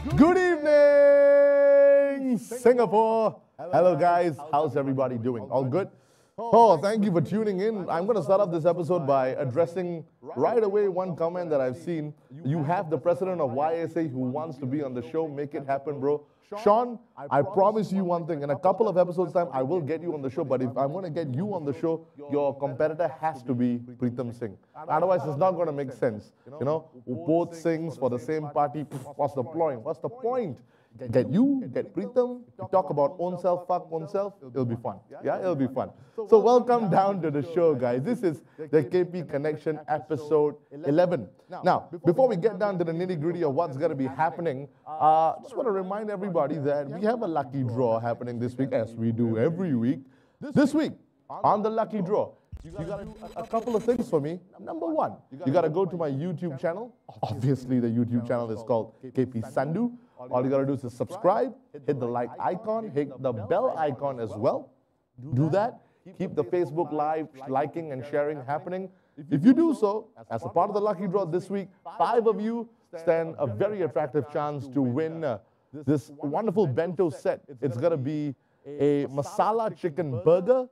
Good evening, Singapore. Hello, guys. How's everybody doing? All good? Oh, thank you for tuning in. I'm going to start off this episode by addressing right away one comment that I've seen. You have the president of YSA who wants to be on the show. Make it happen, bro. Sean, I promise you one thing. In a couple of episodes' time, I will get you on the show. But if I'm going to get you on the show, your competitor has to be Pritam Singh. Otherwise, it's not going to make sense. You know, both sings for the same party. What's the point? What's the point? Get you, get Pritam, we talk about own self, fuck own self, it'll be fun. Yeah, it'll be fun. So welcome down to the show, guys. This is the KP Connection episode 11. Now, before we get down to the nitty-gritty of what's going to be happening, just want to remind everybody that we have a lucky draw happening this week, as we do every week. This week, on the lucky draw, you got to do a couple of things for me. Number one, you got to go to my YouTube channel. Obviously, the YouTube channel is called KP Sandu. All you got to do is subscribe, hit the like icon, hit the bell icon as well. Do that. Keep the Facebook Live liking and sharing happening. If you do so, as a part of the lucky draw this week, 5 of you stand a very attractive chance to win this wonderful bento set. It's going to be a masala chicken burger,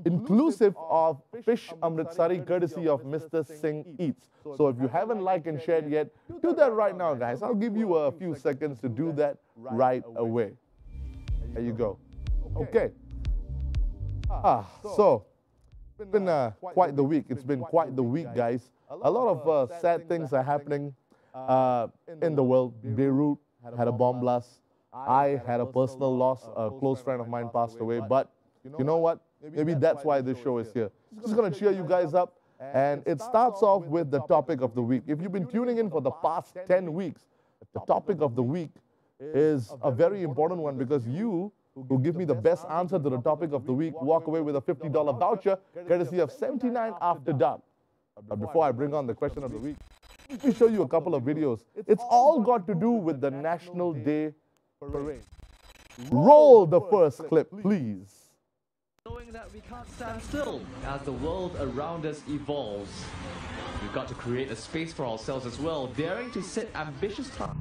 inclusive of fish amritsari, courtesy of Mr. Singh Eats. So if you haven't liked and shared yet, do that right now, guys. I'll give you a few seconds to do that right away. There you go. Okay. So it's been quite the week. It's been quite the week, guys. A lot of sad things are happening in the world. Beirut had a bomb blast. I had a personal loss. A close friend of mine passed away. But you know what? Maybe that's why this show is here. Just going to cheer you guys up. And it starts off with the topic of the week. If you've been tuning in for the past 10 weeks, the topic of the week is a very important one, because you who give me the best answer to the topic of the week walk away with a $50 voucher, courtesy of 79 After Dark. But before I bring on the question of the week, let me show you a couple of videos. It's all got to do with the National Day Parade. Roll the first clip, please. Knowing that we can't stand still as the world around us evolves. We've got to create a space for ourselves as well, daring to set ambitious targets.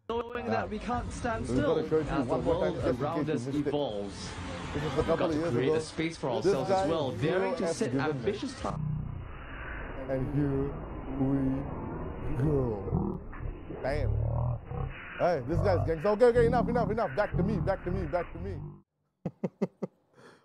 Knowing that we can't stand still as the world around us evolves. We've got to create a space for ourselves as well, daring to set ambitious targets. And here we go. Damn. Hey, this guy's gangster. Okay, enough. Back to me.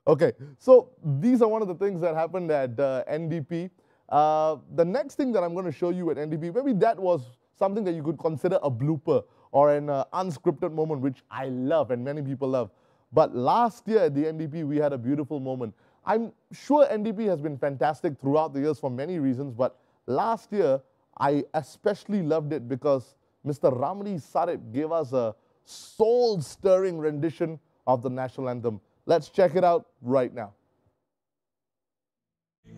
Okay, so these are one of the things that happened at NDP. The next thing that I'm going to show you at NDP, maybe that was something that you could consider a blooper or an unscripted moment, which I love and many people love. But last year at the NDP, we had a beautiful moment. I'm sure NDP has been fantastic throughout the years for many reasons, but last year, I especially loved it because Mr. Ramli Sarip gave us a soul-stirring rendition of the national anthem. Let's check it out right now.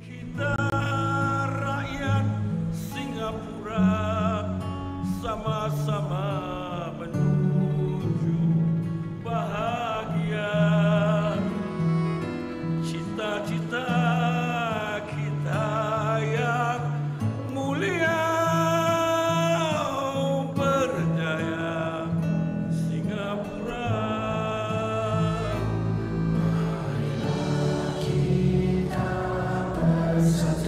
Kita rakyat Singapura sama-sama menuju bahagia. Cita-cita kita yang mulia berjaya Singapura. Marilah kita bersatu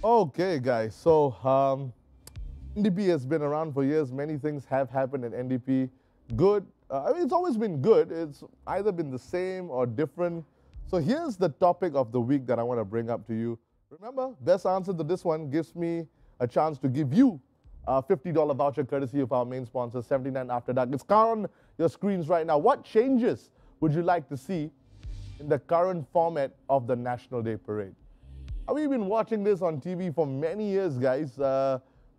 Okay, guys. So, NDP has been around for years. Many things have happened in NDP. Good. I mean, it's always been good. It's either been the same or different. So here's the topic of the week that I want to bring up to you. Remember, best answer to this one gives me a chance to give you a $50 voucher courtesy of our main sponsor, 79 After Dark. It's on your screens right now. What changes would you like to see in the current format of the National Day Parade? We've been watching this on TV for many years, guys.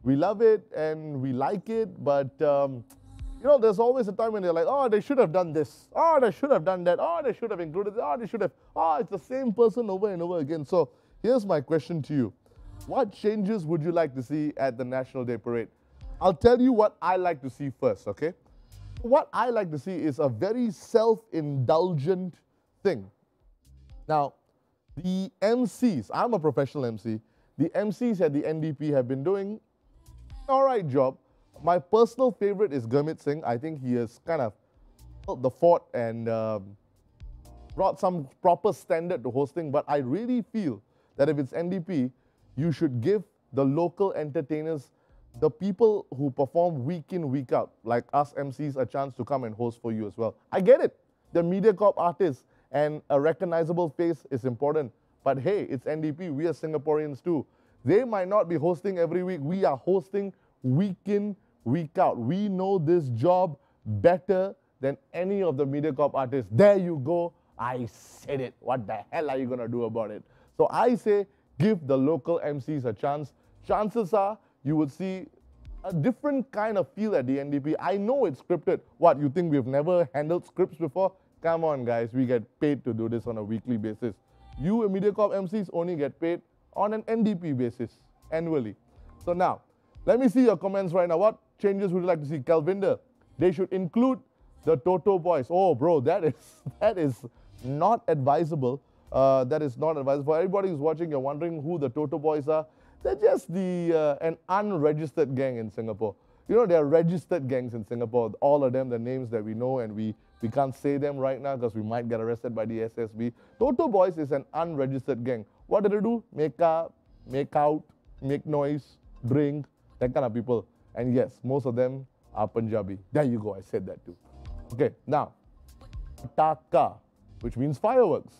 We love it and we like it, but you know, there's always a time when they're like, oh, they should have done this. Oh, they should have done that. Oh, they should have included that. Oh, they should have. Oh, it's the same person over and over again. So here's my question to you. What changes would you like to see at the National Day Parade? I'll tell you what I like to see first, okay? What I like to see is a very self-indulgent thing. Now, the MCs, I'm a professional MC, the MCs at the NDP have been doing an all right job. My personal favorite is Gurmit Singh. I think he has kind of held the fort and brought some proper standard to hosting, but I really feel that if it's NDP, you should give the local entertainers, the people who perform week in, week out, like us MCs, a chance to come and host for you as well. I get it. The MediaCorp artists and a recognizable face is important. But hey, it's NDP. We are Singaporeans too. They might not be hosting every week. We are hosting week in, week out. We know this job better than any of the MediaCorp artists. There you go. I said it. What the hell are you going to do about it? So I say give the local MCs a chance. Chances are you would see a different kind of feel at the NDP. I know it's scripted. What, you think we've never handled scripts before? Come on, guys, we get paid to do this on a weekly basis. You MediaCorp MCs only get paid on an NDP basis annually. So now, let me see your comments right now. What changes would you like to see? Kelvinder, they should include the Toto Boys. Oh, bro, that is not advisable. That is not advisable. For everybody who's watching, you're wondering who the Toto Boys are. They're just an unregistered gang in Singapore. You know, there are registered gangs in Singapore. All of them, the names that we know, and we can't say them right now because we might get arrested by the SSB. Toto Boys is an unregistered gang. What do they do? Make up, make out, make noise, drink, that kind of people. And yes, most of them are Punjabi. There you go, I said that too. Okay, now, Pataka, which means fireworks.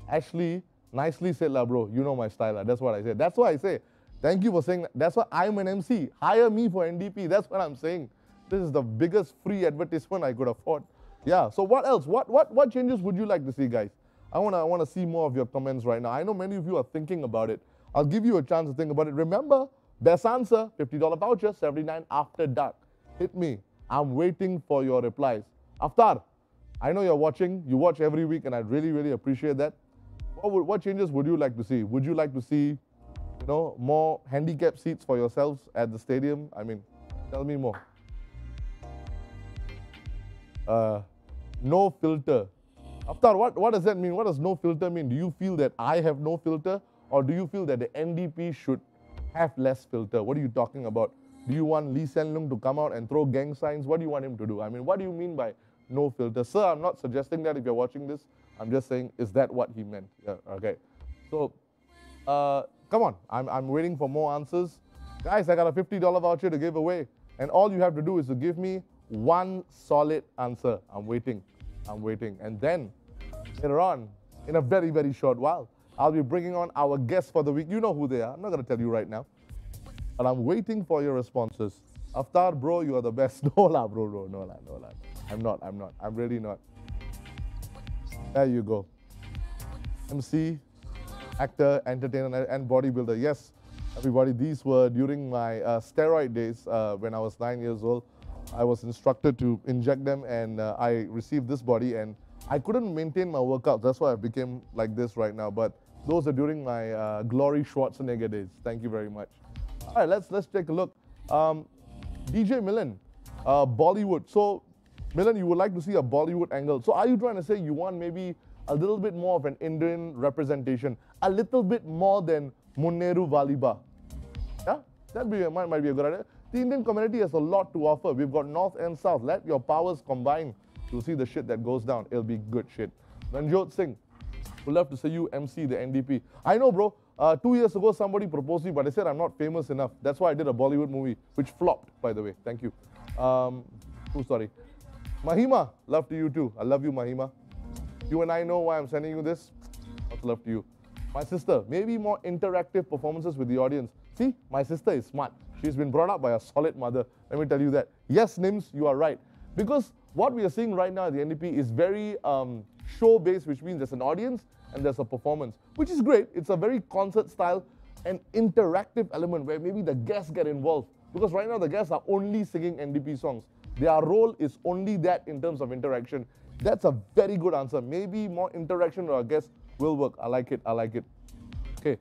Actually, nicely said, lah, bro. You know my style. That's what I said. That's what I say. Thank you for saying that. That's why I'm an MC. Hire me for NDP. That's what I'm saying. This is the biggest free advertisement I could afford. Yeah, so what else? What changes would you like to see, guys? I wanna see more of your comments right now. I know many of you are thinking about it. I'll give you a chance to think about it. Remember, best answer, $50 voucher, 79 After Dark. Hit me. I'm waiting for your replies. Aftar, I know you're watching. You watch every week, and I really, really appreciate that. What changes would you like to see? Would you like to see, you know, more handicap seats for yourselves at the stadium? I mean, tell me more. No filter. After what does that mean? What does no filter mean? Do you feel that I have no filter, or do you feel that the NDP should have less filter? What are you talking about? Do you want Lee Hsien Loong to come out and throw gang signs? What do you want him to do? I mean, what do you mean by no filter? Sir, I'm not suggesting that if you're watching this. I'm just saying, is that what he meant? Yeah, okay. So, come on. I'm waiting for more answers. Guys, I got a $50 voucher to give away. And all you have to do is to give me one solid answer. I'm waiting. And then, later on, in a very, very short while, I'll be bringing on our guests for the week. You know who they are. I'm not going to tell you right now. But I'm waiting for your responses. Aftar, bro, you are the best. No lah, bro. No lah. I'm not. I'm really not. There you go. MC, actor, entertainer, and bodybuilder. Yes, everybody, these were during my steroid days when I was 9 years old. I was instructed to inject them, and I received this body, and I couldn't maintain my workouts. That's why I became like this right now. But those are during my glory Schwarzenegger days. Thank you very much. All right, let's take a look. DJ Milan, Bollywood. So, Milan, you would like to see a Bollywood angle. So, are you trying to say you want maybe a little bit more of an Indian representation, a little bit more than Munneru Valiba? Yeah, that might be a good idea. The Indian community has a lot to offer. We've got North and South. Let your powers combine to see the shit that goes down. It'll be good shit. Ranjot Singh, would love to see you MC the NDP. I know, bro. 2 years ago, somebody proposed me, but I said I'm not famous enough. That's why I did a Bollywood movie, which flopped, by the way. Thank you. Sorry. Mahima, love to you too. I love you, Mahima. You and I know why I'm sending you this. Lots of love to you. My sister, maybe more interactive performances with the audience. See, my sister is smart. She's been brought up by a solid mother. Let me tell you that. Yes, Nims, you are right. Because what we are seeing right now at the NDP is very show-based, which means there's an audience and there's a performance, which is great. It's a very concert style and interactive element where maybe the guests get involved. Because right now the guests are only singing NDP songs. Their role is only that in terms of interaction. That's a very good answer. Maybe more interaction with our guests will work. I like it. I like it. Okay.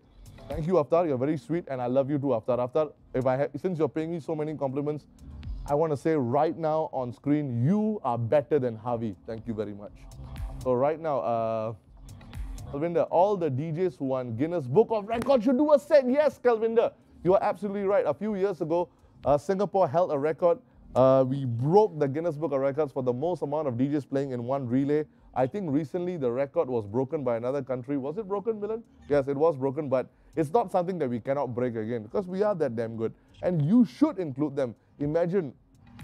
Thank you, Aftar. You're very sweet, and I love you too, Aftar. Aftar, since you're paying me so many compliments, I want to say right now on screen, you are better than Harvey. Thank you very much. So right now, Kalvinder, all the DJs who won Guinness Book of Records should do a set. Yes, Kalvinder, you are absolutely right. A few years ago, Singapore held a record. We broke the Guinness Book of Records for the most amount of DJs playing in one relay. I think recently the record was broken by another country. Was it broken, Milan? Yes, it was broken, but it's not something that we cannot break again because we are that damn good. And you should include them. Imagine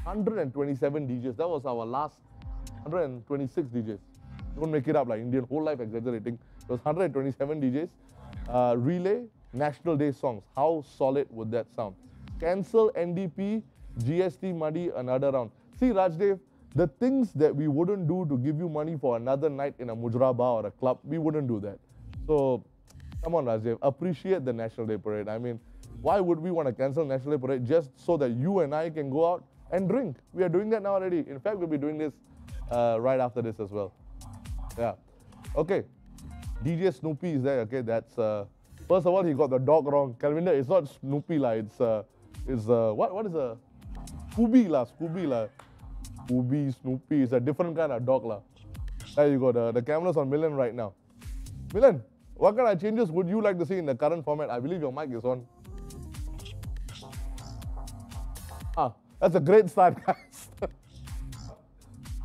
127 DJs. That was our last 126 DJs. Don't make it up like Indian whole life exaggerating. It was 127 DJs. Relay, National Day songs. How solid would that sound? Cancel NDP, GST Muddy, another round. See, Rajdev, the things that we wouldn't do to give you money for another night in a Mujra bar or a club, we wouldn't do that. So, come on, Rajdev, appreciate the National Day Parade. I mean, why would we want to cancel National Day Parade just so that you and I can go out and drink? We are doing that now already. In fact, we'll be doing this right after this as well. Yeah. Okay. DJ Snoopy is there. Okay, that's first of all, he got the dog wrong. Kalvinder, it's not Snoopy lah. It's what is a Scooby lah? Scooby lah. Scooby, Snoopy. It's a different kind of dog lah. There you go. The camera's on Milan right now. Milan, what kind of changes would you like to see in the current format? I believe your mic is on. That's a great start, guys.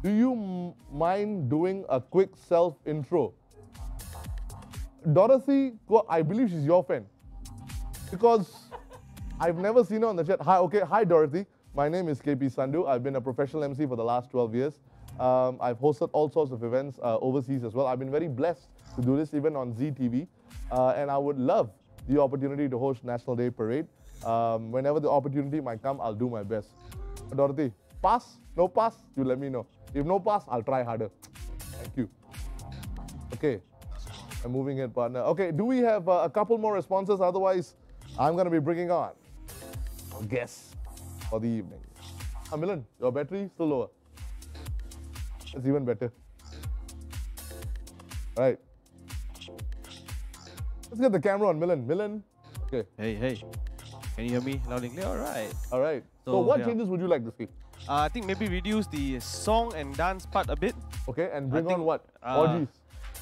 Do you mind doing a quick self-intro? Dorothy, I believe she's your fan. Because I've never seen her on the chat. Hi Dorothy. My name is KP Sandhu. I've been a professional MC for the last 12 years. I've hosted all sorts of events overseas as well. I've been very blessed to do this even on ZTV. And I would love the opportunity to host National Day Parade. Whenever the opportunity might come, I'll do my best. Dorothy, pass? No pass? You let me know. If no pass, I'll try harder. Thank you. Okay. I'm moving in, partner. Okay, do we have a couple more responses? Otherwise, I'm going to be bringing on a guest for the evening. Milan, your battery still lower. It's even better. All right. Let's get the camera on Milan. Milan. Okay. Hey. Can you hear me loud and clear? All right. All right. So what changes would you like to see? I think maybe reduce the song and dance part a bit. Okay, and bring on what? Orgies.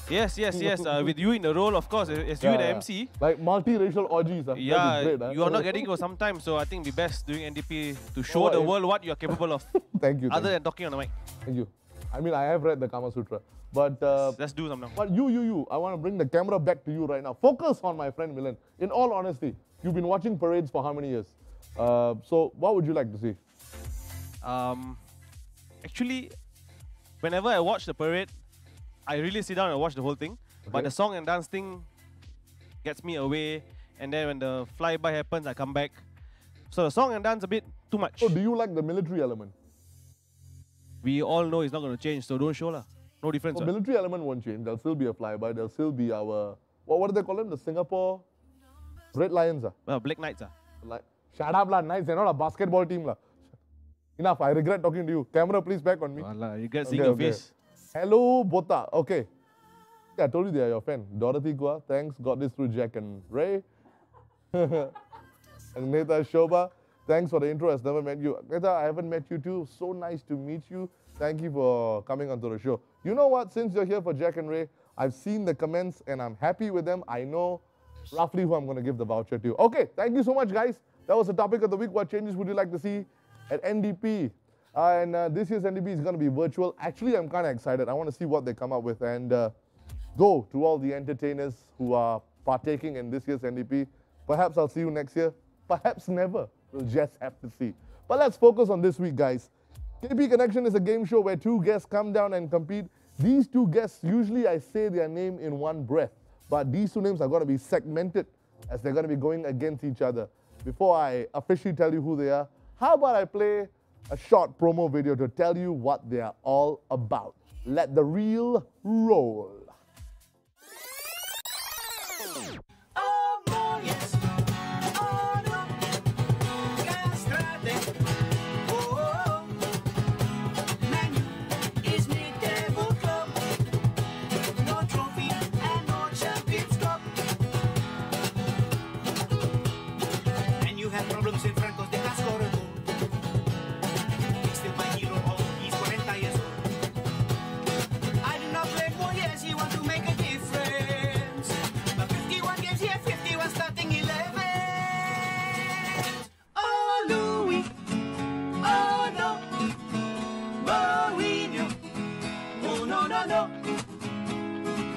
Yes. With you in the role, of course, as you in the MC. Like multiracial orgies. Yeah, great, you are not getting it for some time, so I think it'd be best doing NDP to show the world what you are capable of. Thank you. Other than talking on the mic. Thank you. I mean, I have read the Kama Sutra, but let's do some now. But you, I want to bring the camera back to you right now. Focus on my friend Milan. In all honesty, you've been watching parades for how many years? So what would you like to see? Actually, whenever I watch the parade, I really sit down and watch the whole thing. Okay. But the song and dance thing gets me away. And then when the flyby happens, I come back. So the song and dance a bit too much. So do you like the military element? We all know it's not going to change, so don't show lah. No difference. The military element won't change. There'll still be a flyby. There'll still be our, what do they call them? The Singapore Red Lions. Black Knights. Shut up lah, Knights. They're not a basketball team lah. Enough, I regret talking to you. Camera, please, back on me. You get seeing your face. Hello, Bota. Okay. Yeah, I told you they are your fan. Dorothy Gua, thanks. Got this through Jack and Ray. And Neta Shobha, thanks for the intro. I've never met you. Neta, I haven't met you too. So nice to meet you. Thank you for coming onto the show. You know what? Since you're here for Jack and Ray, I've seen the comments and I'm happy with them. I know roughly who I'm going to give the voucher to. Okay, thank you so much, guys. That was the topic of the week. What changes would you like to see at NDP? This year's NDP is going to be virtual. Actually, I'm kind of excited. I want to see what they come up with and go to all the entertainers who are partaking in this year's NDP. Perhaps I'll see you next year. Perhaps never. We'll just have to see. But let's focus on this week, guys. KP Connection is a game show where two guests come down and compete. These two guests, usually I say their name in one breath, but these two names are going to be segmented as they're going to be going against each other. Before I officially tell you who they are, how about I play a short promo video to tell you what they are all about. Let the reel roll.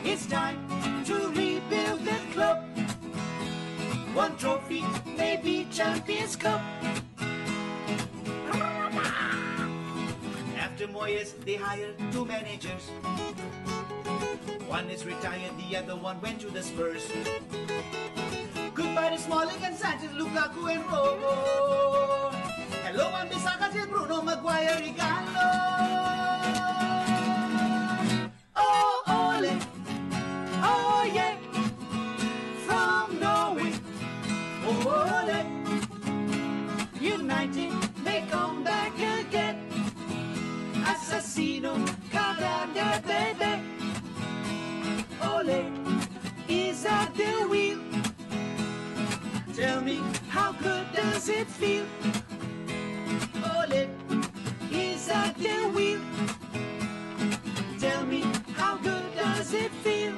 It's time to rebuild the club. One trophy, maybe Champions Cup. After Moyes, they hired two managers. One is retired, the other one went to the Spurs. Goodbye to Smalling and Sanchez, Lukaku and Robo. Hello, I'm Bissaka, Bruno, Maguire, Igalo. Oh, ole. Oh yeah, from Norway, ole. United, they come back again. Assassino, Caranda, baby. Ole, is at the wheel. Tell me, how good does it feel? Ole, is at the wheel. Tell me, how good does it feel?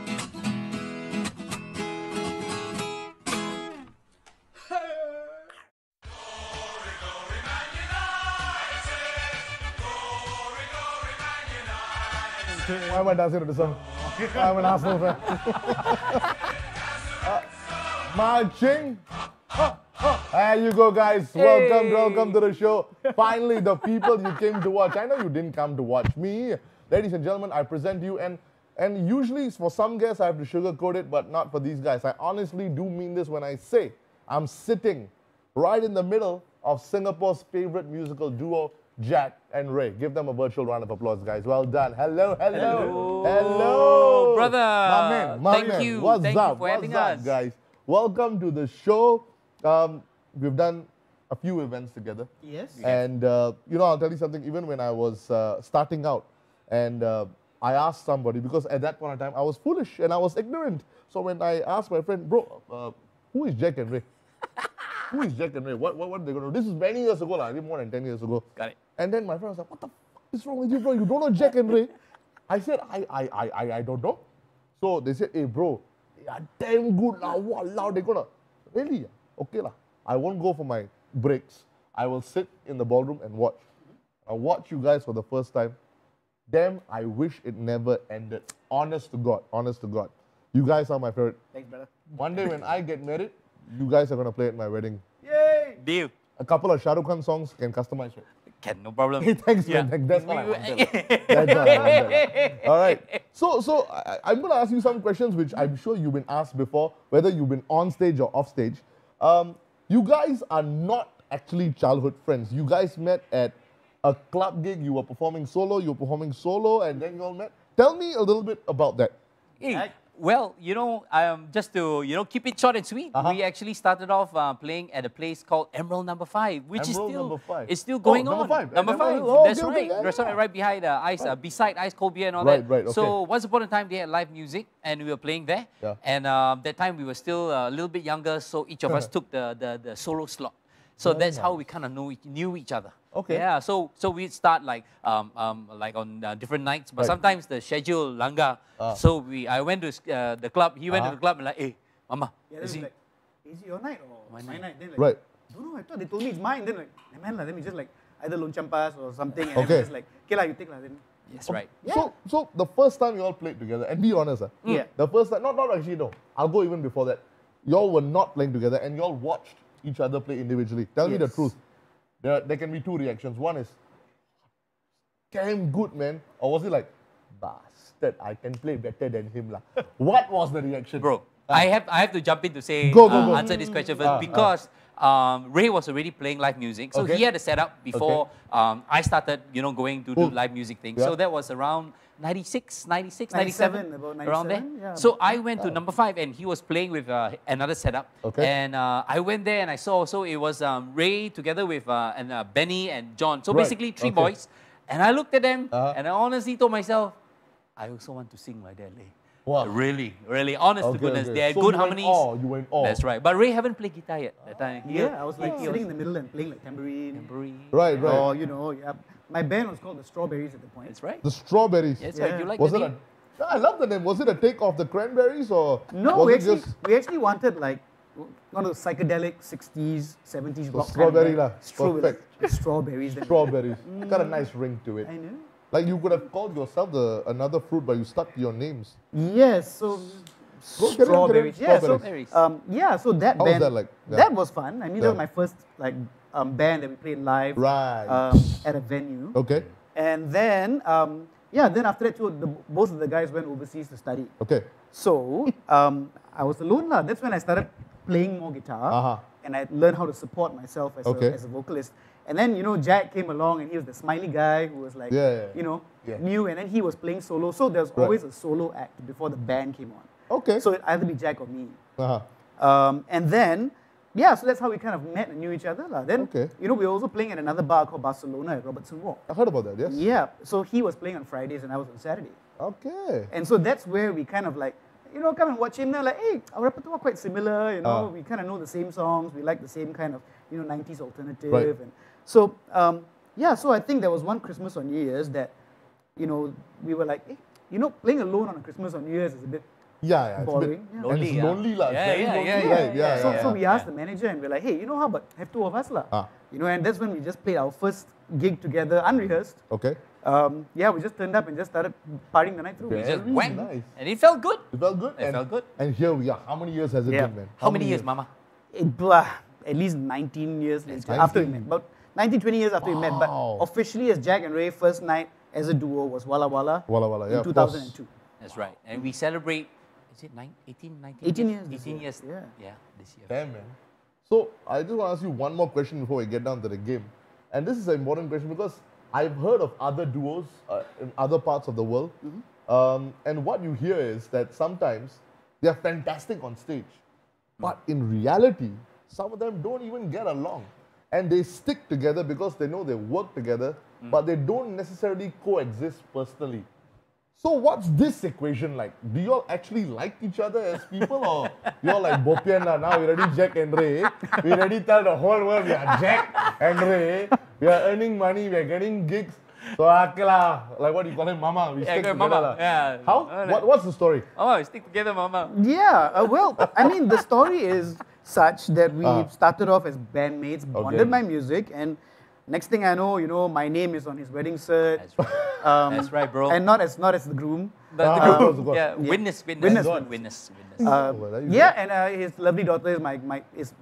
Why am I dancing to the song? I'm an Arsenal fan. Marching. There you go, guys. Welcome to the show. Finally, the people you came to watch. I know you didn't come to watch me. Ladies and gentlemen, I present you, and usually for some guests I have to sugarcoat it, but not for these guys. I honestly do mean this when I say I'm sitting right in the middle of Singapore's favorite musical duo, Jack and Ray. Give them a virtual round of applause, guys. Well done. Hello. Brother. My man. Thank you. What's Thank up? you for having What's up, us. guys? Welcome to the show. We've done a few events together. Yes. And, I'll tell you something. Even when I was starting out, and I asked somebody, because at that point in time, I was foolish and I was ignorant. So when I asked my friend, bro, who is Jack and Ray? Who is Jack and Ray? What are they going to do? This is many years ago, I think more than 10 years ago. Got it. And then my friend was like, what the fuck is wrong with you, bro? You don't know Jack and Ray? I said, I don't know. So they said, hey, bro, they are damn good. Wow, they're going to. Really? Okay. I won't go for my breaks. I will sit in the ballroom and watch. I'll watch you guys for the first time. Damn, I wish it never ended. Honest to God. You guys are my favorite. Thanks, brother. One day when I get married, you guys are going to play at my wedding. Yay! Deal. A couple of Shah Rukh Khan songs can customize it. Can, no problem. Hey, thanks, man. That's what I wanted. That's what I wanted. All right. So I'm going to ask you some questions which I'm sure you've been asked before, whether you've been on stage or off stage. You guys are not actually childhood friends. You guys met at a club gig. You were performing solo, and then you all met. Tell me a little bit about that. Hey, well, just to keep it short and sweet, we actually started off playing at a place called Emerald Number 5, which is still going on. Number 5. That's right. Restaurant right behind Ice, beside Ice Cold Beer and all that. Right. Okay. So once upon a time they had live music and we were playing there. Yeah. And that time we were still a little bit younger, so each of us took the solo slot. So that's how we kind of knew each other. Okay. Yeah. So we'd start like on different nights, but sometimes the schedule langgar. So I went to the club. He went to the club and like, hey, Mama, Is it your night or my night? Then Right. Don't know. I thought they told me it's mine. Then like, man, then we just like either loan champas or something. And Okay. then just like, okay you take then. Yes, right. So the first time you all played together, and be honest, Yeah. the first time, not actually, no, I'll go even before that. Y'all were not playing together, and y'all watched each other play individually. Tell me the Yes. truth. There can be two reactions. One is, damn good, man. Or was it like, bastard, I can play better than him, lah. What was the reaction? Bro, I have to jump in to say, Go. answer this question first because Ray was already playing live music. So Okay. he had a setup before I started, going to do live music things. Yeah. So that was around 96, 97, 97, about around there. 97, yeah, So I went to number 5 and he was playing with another setup. Okay. And I went there and I saw, so it was Ray together with Benny and John. So Right, basically 3 okay. boys. And I looked at them and I honestly told myself, I also want to sing like that, Ray. Wow. Really, honest to goodness. They had good harmonies. You went all. That's right. But Ray haven't played guitar yet that time. Yeah, I was like sitting in the middle and playing like tambourine. Right. Or, yeah. My band was called the Strawberries at the point. That's right. The Strawberries. Yes, Yeah. right. You like Was the it name? I love the name. Was it a take of the Cranberries or No, was it we actually wanted like one of those psychedelic 60s, 70s rock strawberry kind of lah. strawberries. Perfect. Strawberries. then- Strawberries? Got a nice ring to it. I know. Like you could have called yourself another fruit, but you stuck to your names. Yes, so Go, get it. strawberries. Yeah, so Strawberries. so that How was band that like? Yeah. that was fun. I mean, that was Yeah. my first like band that we played live Right. at a venue. Okay. And then then after that too, both of the guys went overseas to study. Okay. So I was alone lah. That's when I started playing more guitar, and I learned how to support myself as, as a vocalist. And then Jack came along, and he was the smiley guy who was like new, and then he was playing solo. So there was always a solo act before the band came on. Okay. So it either be Jack or me. Uh-huh. And then so that's how we kind of met and knew each other lah. Then we were also playing at another bar called Barcelona at Robertson Walk. I heard about that. Yes. Yeah. So he was playing on Fridays and I was on Saturday. Okay. And so that's where we kind of like, come and watch him. They're like, hey, our repertoire quite similar, we kind of know the same songs. We like the same kind of, 90s alternative. Right. And so, so I think there was one Christmas or New Year's that, we were like, hey, playing alone on a Christmas or New Year's is a bit Yeah. boring. It's a bit, Lonely, and it's yeah. lonely lah. Yeah, Very yeah, lonely, yeah, right? Yeah. So we asked the manager and we're like, hey, how about have 2 of us lah? And that's when we just played our first gig together, unrehearsed. Okay. We just turned up and just started partying the night through. We just Very went, nice. and it felt good. It felt good. It felt good. And here we are. How many years has it Yeah. been, man? How many years, Mama? At least 19 years later, 19. after we met. About 19, 20 years after we met. But Wow. officially as Jack and Ray, first night as a duo was Walla Walla, Walla Walla, yeah, in of 2002. That's right. And we celebrate, is it 18, 19 18 years this 18 year. years. Yeah. This year. Damn, man. So I just want to ask you one more question before we get down to the game. And this is an important question because I've heard of other duos in other parts of the world. And what you hear is that sometimes they're fantastic on stage. But in reality, some of them don't even get along. And they stick together because they know they work together, but they don't necessarily coexist personally. So what's this equation like? Do you all actually like each other as people, or you're like Bopian lah? Now we already Jack and Ray. We already tell the whole world we are Jack and Ray. We are earning money. We are getting gigs. So okay lah, like what do you call him, Mama? We stick together Mama. lah. Yeah. How? What's the story? Oh, we stick together, Mama. Yeah, well, I mean, the story is such that we started off as bandmates, bonded by music, and next thing I know, my name is on his wedding cert. That's right. That's right, bro. And not as the groom. The of group, course. yeah, witness. Witness. And his lovely daughter is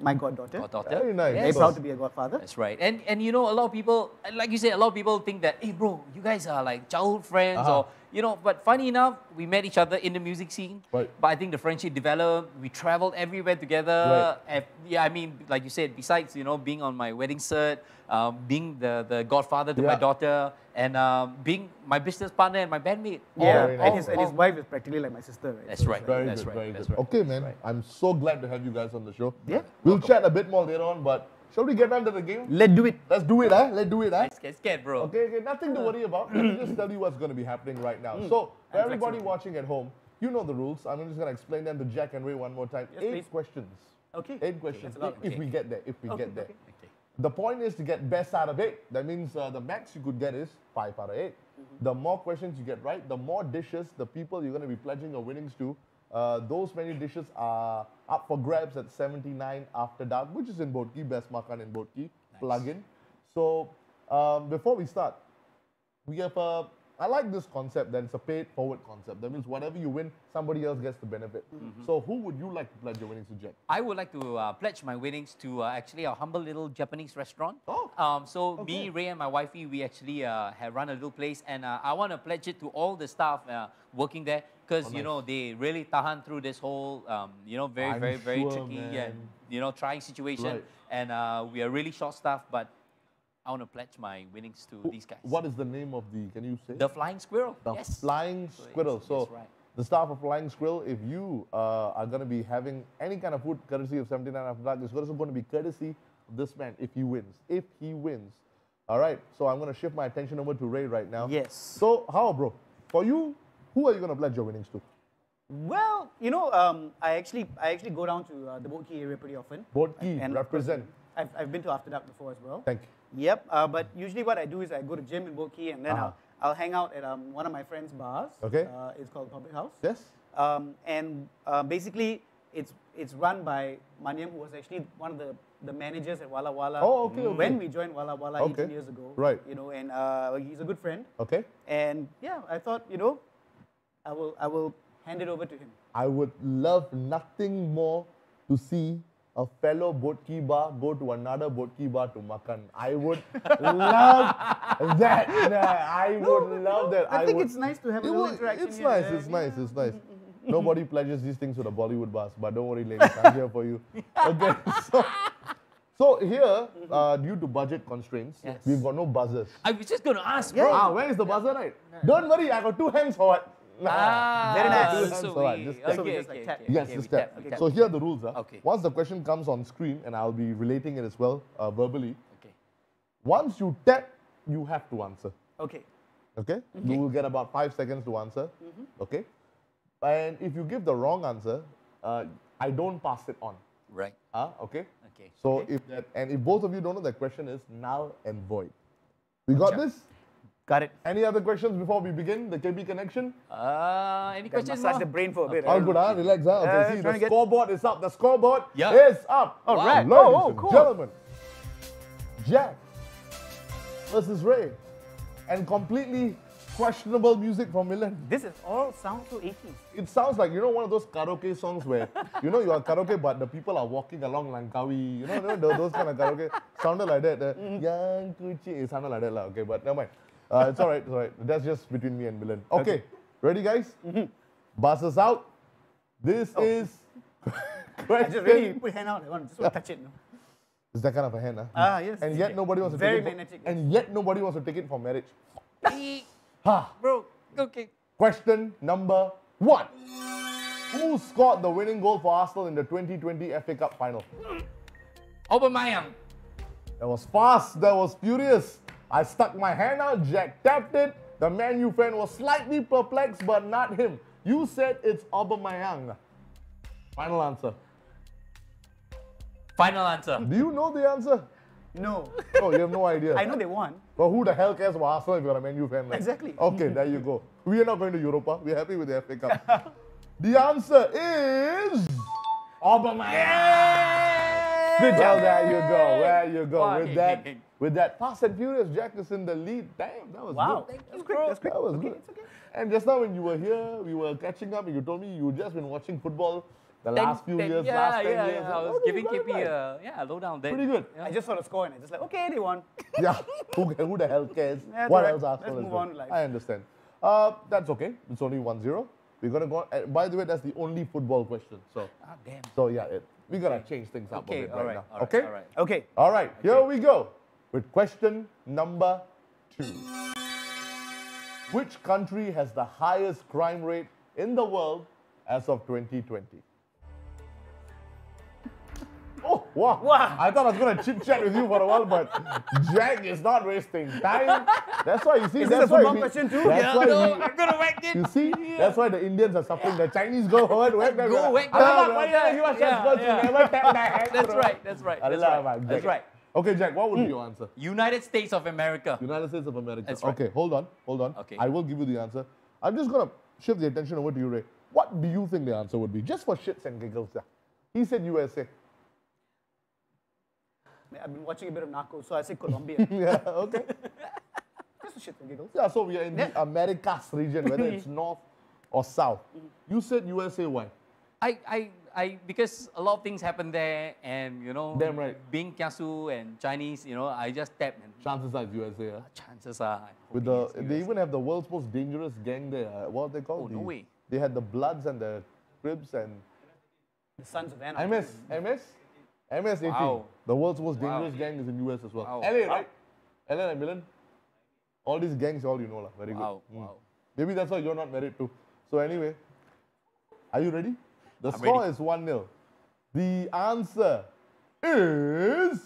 my goddaughter. Very nice. Very proud to be a godfather. That's right. And a lot of people, like you said, a lot of people think that, hey bro, you guys are like childhood friends or, but funny enough, we met each other in the music scene. Right. But I think the friendship developed. We traveled everywhere together. Right. I mean, like you said, besides, being on my wedding cert, being the godfather to my daughter, and being my business partner and my bandmate. And his wife is practically like my sister, right? That's right. Very That's good, right. very That's good. right. Okay, man. I'm so glad to have you guys on the show. Yeah. We'll chat a bit more later on, but shall we get down to the game? Let's do it. Let's do it, huh? Let's do it, huh? Get scared, bro. Okay, nothing to worry about. Let me just tell you what's going to be happening right now. So, for everybody watching at home, you know the rules. I'm just going to explain them to Jack and Ray one more time. Yes, 8 please. questions. Okay. 8 questions. That's a lot. If we get there. If we get there. Okay. The point is to get best out of 8. That means the max you could get is 5 out of 8. The more questions you get right, the more dishes, the people you're going to be pledging your winnings to, those many dishes are up for grabs at 79 after dark, which is in Boat Quay, best makan in Boat Quay, plug in. So before we start, we have I like this concept that it's a paid forward concept. That means whatever you win, somebody else gets the benefit. So who would you like to pledge your winnings to, Jack? I would like to pledge my winnings to actually our humble little Japanese restaurant. Me, Ray, and my wifey, we actually have run a little place, and I want to pledge it to all the staff working there, because you know they really tahan through this whole very tricky trying situation, and we are really short staffed, but I want to pledge my winnings to these guys. What is the name of the, can you say? The Flying Squirrel. The Flying Squirrel. So the staff of Flying Squirrel, if you are going to be having any kind of food courtesy of 79 After Dark, it's also going to be courtesy of this man if he wins. If he wins. All right. So I'm going to shift my attention over to Ray right now. Yes. So how, bro? For you, who are you going to pledge your winnings to? Well, you know, I actually go down to the Boat Quay area pretty often. Boat Quay, represent. I've been to After Dark before as well. Thank you. Yep, but usually what I do is I go to gym in Boat Quay, and then I'll hang out at one of my friend's bars. Okay. It's called Public House. Yes. Basically, it's run by Maniam, who was actually one of the managers at Walla Walla. Oh, okay, okay. When we joined Walla Walla 18 years ago. Right. You know, and he's a good friend. Okay. And yeah, I thought, you know, I will hand it over to him. I would love nothing more to see a fellow Boat Quay bar go to another Boat Quay bar to makan. I would love that. I would love that. I think it's nice to have a little interaction. It's nice, it's nice, it's nice. Nobody pledges these things to the Bollywood bars, but don't worry, ladies, I'm here for you. Okay, so here, due to budget constraints, we've got no buzzers. I was just going to ask, bro. Where is the buzzer, right? Don't worry, I got 2 hands for it. Very nice. Yes, just tap. Okay. So here are the rules. Once the question comes on screen, and I'll be relating it as well verbally. Okay. Once you tap, you have to answer. Okay. Okay? You will get about 5 seconds to answer. Okay? And if you give the wrong answer, I don't pass it on. Right. Okay? Okay. So if both of you don't know, the question is null and void. We got this? Got it. Any other questions before we begin the KP Connection? Any questions? Massage the brain for a bit. All good, huh? Relax, huh? Okay, see, the scoreboard is up. The scoreboard is up. All right. Ladies and gentlemen, Jack versus Ray. And completely questionable music from Milan. This is all sounds so 80s. It sounds like, you know, one of those karaoke songs where, you know, you are karaoke, but the people are walking along Langkawi. You know those kind of karaoke? Sounded like that. Yang Kuchi. It sounded like that, okay, but never mind. It's all right, it's all right. That's just between me and Milan. Okay, ready, guys? Buzzers out. This is I just really put hand out. I just want to touch it. No? Is that kind of a hand, huh? Yes. And yet nobody wants to take it. magnetic. And yet nobody wants to take it for marriage. Bro, okay. Question number 1. Who scored the winning goal for Arsenal in the 2020 FA Cup final? Aubameyang. That was fast. That was furious. I stuck my hand out. Jack tapped it. The Man U fan was slightly perplexed, but not him. You said it's Aubameyang. Final answer. Final answer. Do you know the answer? No. Oh, you have no idea. I know they won. Well, who the hell cares about Arsenal if you're a Man U fan? Like? Exactly. Okay, there you go. We are not going to Europa. We're happy with the FA Cup. The answer is Aubameyang. Good job. Well, there you go. There you go. With that Fast and Furious, Jack is in the lead. Damn, that was good. Thank you, bro. That was good. It's okay. And just now when you were here, we were catching up and you told me you'd just been watching football the last few years, last 10 years. I was giving KP a lowdown there. Pretty good. Yeah. I just saw the score and I just like, okay, they won. Yeah, who the hell cares? What else Arsenal is doing? I understand. That's okay. It's only 1-0. We're going to go on. By the way, that's the only football question. So, damn. So yeah, we're going to change things up a bit right now. Okay? Okay. All right, here we go with question number 2. Which country has the highest crime rate in the world as of 2020? Oh, wow. I thought I was going to chit-chat with you for a while, but Jack is not wasting time. That's why, you see, is this a football question too? That's why I'm going to whack it. You see, that's why the Indians are suffering. The Chinese go forward, whack them. Go whack That's right, that's right. That's right. Okay, Jack, what would be your answer? United States of America. United States of America. That's right. Okay, hold on. Okay. I will give you the answer. I'm just going to shift the attention over to you, Ray. What do you think the answer would be? Just for shits and giggles. He said USA. I've been watching a bit of Narcos, so I say Colombia. Yeah, okay. Just for shits and giggles. Yeah, so we are in the Americas region, whether it's north or south. You said USA, why? Because a lot of things happen there, and you know, damn right. Being Kiasu and Chinese, you know, I just tap and chances are it's USA. Yeah? Chances are. With they even have the world's most dangerous gang there. What are they called? Oh, no way. They had the Bloods and the Cribs and the Sons of Anarchy. MS-18. Wow. The world's most dangerous gang is in US as well. Wow. LA, right? LA and Milan. All these gangs, all you know, lah. Very good. Wow. Maybe that's why you're not married too. So anyway, are you ready? The I'm score ready. is 1-0. The answer is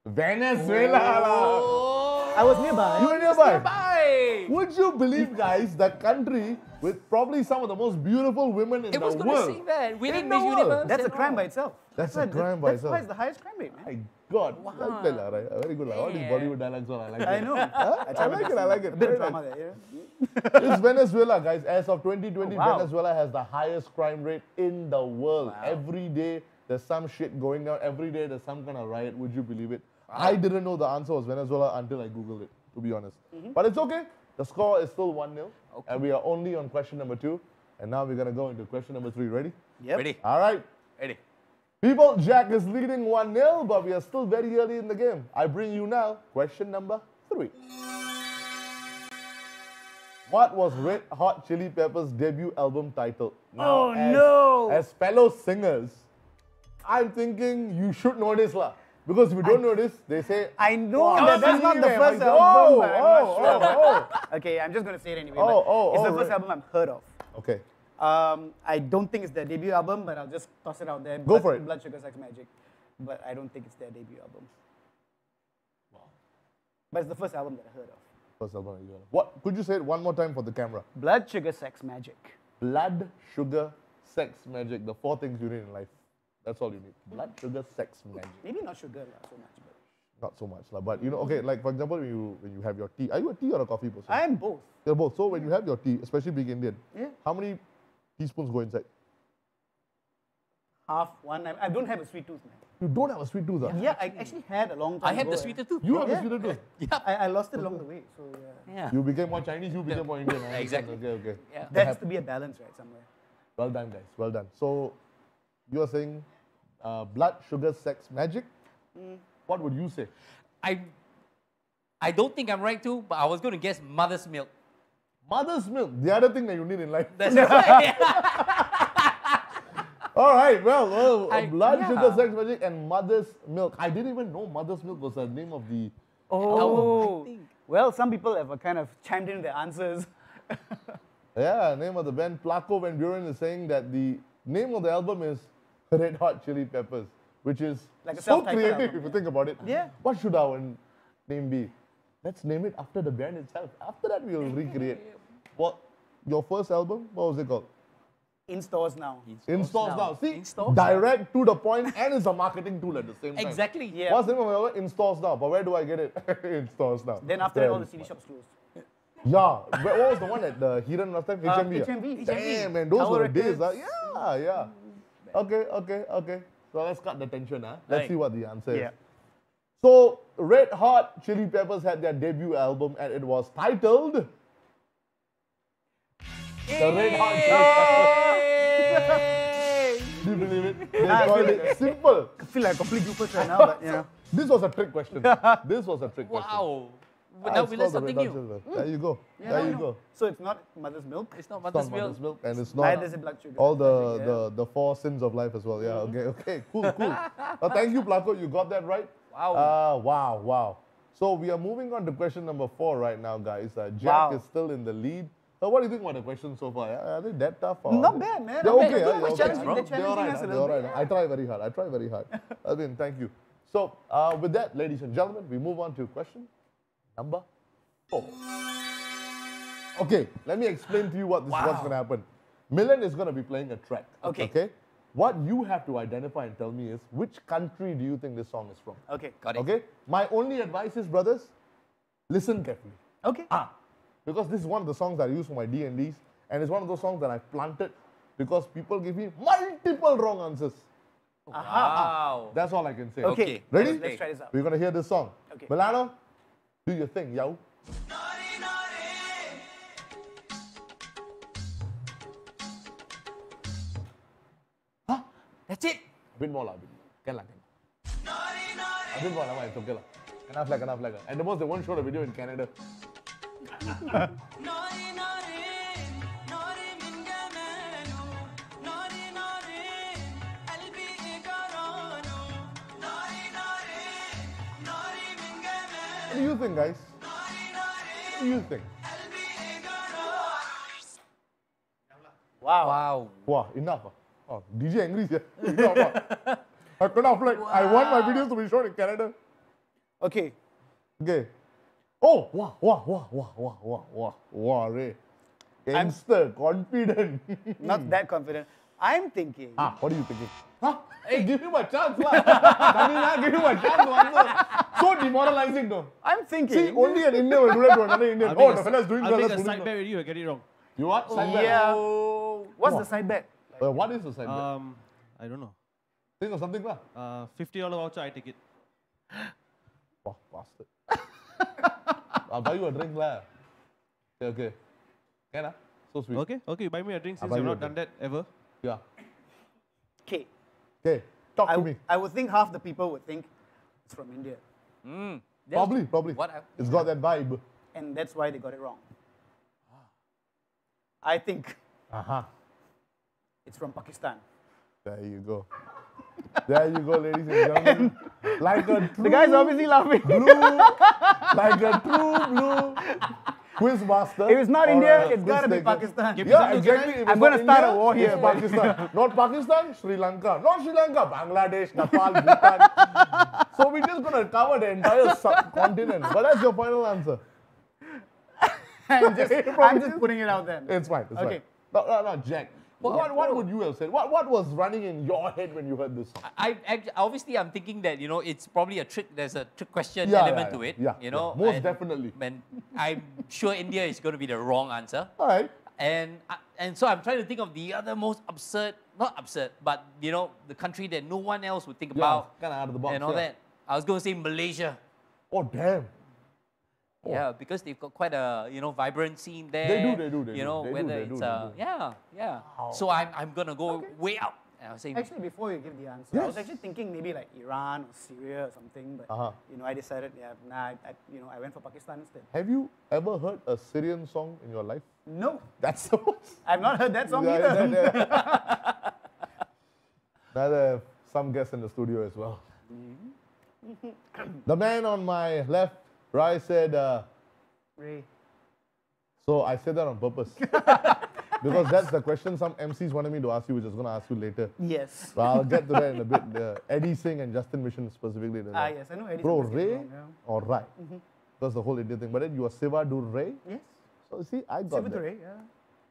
Venezuela. Oh. I was nearby. You were nearby. Would you believe, guys, that country with probably some of the most beautiful women in the world? It was going to say that. Winning In Miss the world. Universe. That's a and crime all. by itself. That's a crime by That's itself. why it's the highest crime rate, man. My God. Wow. Well played, lah, right? Very good. Lah. All these Yeah. Bollywood dialogues, all I like I it. know. Huh? I like it. I like it. A bit Very of drama nice. there, yeah. It's Venezuela, guys. As of 2020, Oh, wow. Venezuela has the highest crime rate in the world. Wow. Every day, there's some shit going down. Every day, there's some kind of riot. Would you believe it? I didn't know the answer was Venezuela until I Googled it, to be honest. But it's okay. The score is still 1-0. Okay. And we are only on question number 2. And now we're going to go into question number 3. Ready? Yep. Ready? All right. Ready. People, Jack is leading 1-0, but we are still very early in the game. I bring you now question number 3. What was Red Hot Chili Peppers' debut album titled? Now, as fellow singers, I'm thinking you should know this, lah. Because if you don't know this, they say, I know "Wow, that that's not the man." first Like, album, but I'm not sure. oh. Okay, I'm just going to say it anyway. Oh, but it's the first right. album I've heard of. Okay. I don't think it's their debut album, but I'll just toss it out there. Go for it. Blood, Sugar, Sex, Magic. But I don't think it's their debut album. Wow. But it's the first album that I heard of. First album you heard of. What? Could you say it one more time for the camera? Blood, Sugar, Sex, Magic. Blood, sugar, sex, magic. The 4 things you need in life. That's all you need. Blood, sugar, sex, magic. Maybe not sugar so much, but Not so much, lah. But you know, okay, like for example, when you have your tea. Are you a tea or a coffee person? I am both. You're both. So when you have your tea, especially being Indian, Yeah. how many teaspoons go inside? Half, one. I don't have a sweet tooth, man. You don't have a sweet tooth, Yeah, I actually had a long time I had ago, the sweeter tooth. You have a Yeah. sweeter tooth. Yep. I lost it along the way, so yeah. Yeah. You became more Chinese, you became more Indian. I understand. Exactly. Okay. Yeah. There has to be a balance, right, somewhere. Well done, guys. Well done. So you are saying blood, sugar, sex, magic. What would you say? I don't think I'm right too, but I was going to guess mother's milk. Mother's milk. The other thing that you need in life. That's right. All right. Well, blood, yeah. sugar, sex, magic, and mother's milk. I didn't even know mother's milk was the name of the. Oh, I think. well, some people have kind of chimed in their answers. Yeah, name of the band. Placo Van Buren is saying that the name of the album is Red Hot Chili Peppers, which is Like a so self-titled creative album, if you think about it. Yeah. What should our name be? Let's name it after the band itself. After that, we will recreate. What? Your first album? What was it called? In stores now. In stores now. See, In stores direct to the point, and it's a marketing tool at the same time. Exactly. Yeah. What's the name of my album? In stores now. But where do I get it? In stores now. Then after that, all the CD shops closed. Yeah. What was the one at the Hiran last time? HMV. HMV. Damn, man, those Tower were the days. Records. Yeah. Okay. So let's cut the tension. Let's Right. see what the answer Yeah. is. So, Red Hot Chili Peppers had their debut album and it was titled The Red Hot Chili Peppers. Do you believe it? They called it simple. I feel like a complete goofus right now, but you know. This was a trick question. This was a trick question. Wow. But Ah, now it's we called learned the something Red Hot new. Chili Peppers. There you go. Yeah, There I you know. go. So it's not mother's milk. It's not It's not mother's milk. mother's milk and it's not Neither is it blood sugar. all Magic, yeah. the 4 sins of life as well. Yeah, okay. Cool. Thank you, Placo. You got that right. Wow. Wow. So we are moving on to question number 4 right now, guys. Jack Wow. is still in the lead. What do you think about the questions so far? Are they that tough? Or Not bad, man. They're Not okay. bad. They're They're okay. challenging- they're They're all challenging right. us a They're little all right. bit, I try very hard. Alvin, thank you. So with that, ladies and gentlemen, we move on to question number 4. Okay, let me explain to you what's going to happen. Milan is going to be playing a track. Okay. What you have to identify and tell me is which country do you think this song is from? Okay. Got it. Okay? My only advice is, brothers, listen carefully. Okay. Because this is one of the songs that I use for my D&Ds, and it's one of those songs that I planted because people give me multiple wrong answers. Wow. That's all I can say. Okay. Ready? Let's try this out. We're going to hear this song. Okay. Milano, do your thing, yo. Huh? That's it. A bit more lah. Can lah, can. A bit more lah, it's okay lah. Enough like, enough like. And the most, they won't show the video in Canada. What do you think, guys? What do you think? Wow. Wow. Wow, enough. Oh, DJ angry here. I cannot like. I want my videos to be shown in Canada. Okay. Okay. Oh, wow, Ray. Gangster, confident. Not that confident. I'm thinking. What are you thinking? Hey, give him a chance, lah. Give him a chance to answer. So demoralizing, though. I'm thinking. See, only an Indian will do that to another Indian. Oh, the fella's doing well. I'll make a side bet with you, I get it wrong. You what? Side bet? Yeah. What's the side bet? What is the side bet? I don't know. Think of something, lah. $50 voucher, I take it. Wow, bastard. I'll buy you a drink, lah. Okay. Can, ah? So sweet. Okay, you buy me a drink since buy you've you a not done that ever. Yeah. Okay. Okay, talk to me. I would think half the people would think it's from India. Probably. What? It's got that vibe. And that's why they got it wrong. I think it's from Pakistan. There you go. There you go, ladies and gentlemen. Like a true The guy's obviously laughing. like a true blue quiz master. If it's not or India, a it's got to be quiz taker. Pakistan. Yeah, exactly. If I'm it's going to not start a India, war here. it's Pakistan. Not Pakistan, Sri Lanka. Not Sri Lanka, Bangladesh, Nepal, Bhutan. So we're just going to cover the entire subcontinent. But that's your final answer. I'm just putting it out there. It's fine. It's Okay. fine. No, Jack. What would you have said? What was running in your head when you heard this song? Obviously, I'm thinking that, it's probably a trick. There's a trick question Yeah, element to it. yeah. Most definitely. And I'm sure India is going to be the wrong answer. All right. And so I'm trying to think of the other most absurd, not absurd, but the country that no one else would think about. Kind of out of the box. And all that. I was going to say Malaysia. Oh, damn. Oh. Yeah, because they've got quite a vibrant scene there. They do. Yeah. So I'm gonna go way out. And I was saying, Actually, before you give the answer, I was actually thinking maybe like Iran or Syria or something. But I decided, I went for Pakistan instead. Have you ever heard a Syrian song in your life? No, That's the most. I've not heard that song either. Neither some guests in the studio as well. The man on my left, Rai, said, Ray. so I said that on purpose. Because that's the question some MCs wanted me to ask you, which I was going to ask you later. Yes. But I'll get to that in a bit. Eddie Singh and Justin Mission specifically. Yes, I know Eddie Bro, Singh. Ray or Rai? That's the whole India thing. But then you are Siva do Ray? Yes. So see, I got Siva that. Ray, yeah.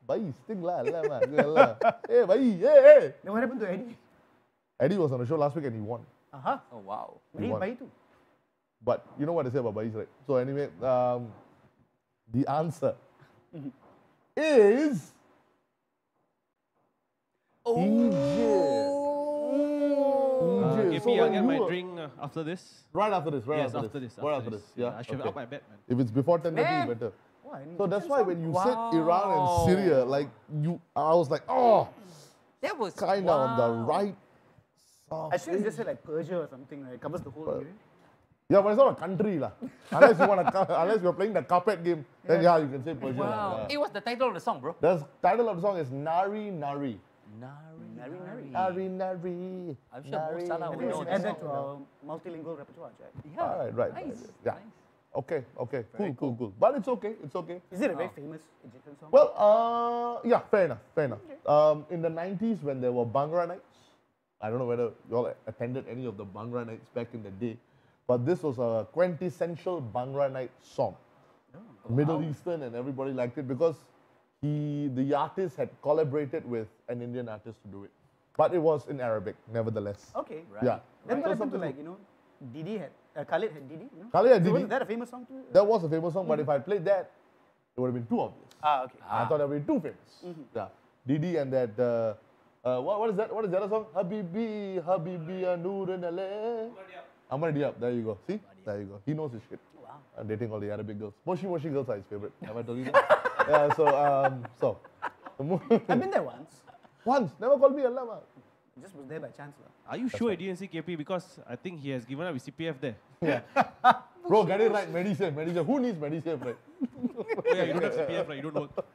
Bhai, sting la, Hey, bhai, hey. Then what happened to Eddie? Eddie was on the show last week and he won. Oh, wow. He won. Bhai too. But you know what I say about Bhais, right? So anyway, the answer is Egypt. KP, I'll get my drink after this. Right after this, Yes, after this. Right after this, yeah. I should have up my bet, man. If it's before 10:30, better. So that's why when you said Iran and Syria, I was like, oh, that was kind of on the right. I should have just said like Persia or something. It covers the whole area. Yeah, but it's not a country, lah. Unless you're playing the carpet game, then you can say Persia. Wow. Yeah. It was the title of the song, bro. The title of the song is Nari Nari. Nari. Nari. I'm sure most Salah I will think we know should this add that song. to our multilingual repertoire, Jack. Yeah. Right. Nice. Yeah. Nice. Okay. Cool. But it's okay. Is it a very famous Egyptian song? Well, yeah, fair enough. In the 90s when there were Bhangra nights, I don't know whether you all attended any of the Bhangra nights back in the day, but this was a quintessential Bhangra night song. Middle Eastern, and everybody liked it because the artist had collaborated with an Indian artist to do it. But it was in Arabic, nevertheless. Okay. Right. Yeah. Then what So happened to something- Didi had, Khalid had Didi, Khalid had So Didi. wasn't that a famous song too? That was a famous song, but if I played that, it would have been too obvious. Okay. I thought that would be too famous. Yeah. Didi and that, what is that? What is the other song? Habibi, Habibi, Noor and Ale. Amar Diab. There you go. See? There you go. He knows his shit. Wow. I'm dating all the Arabic girls. Moshi Moshi girls are his favorite. Have I told you that? Yeah, so. I've been there once. Once? Never called me Allah, man. I just was there by chance. Are you sure he didn't see KP? Because I think he has given up his CPF there. Yeah. Bro, get it right. Medisave. Who needs Medisave, right? Oh yeah, you don't have CPF, right? You don't work.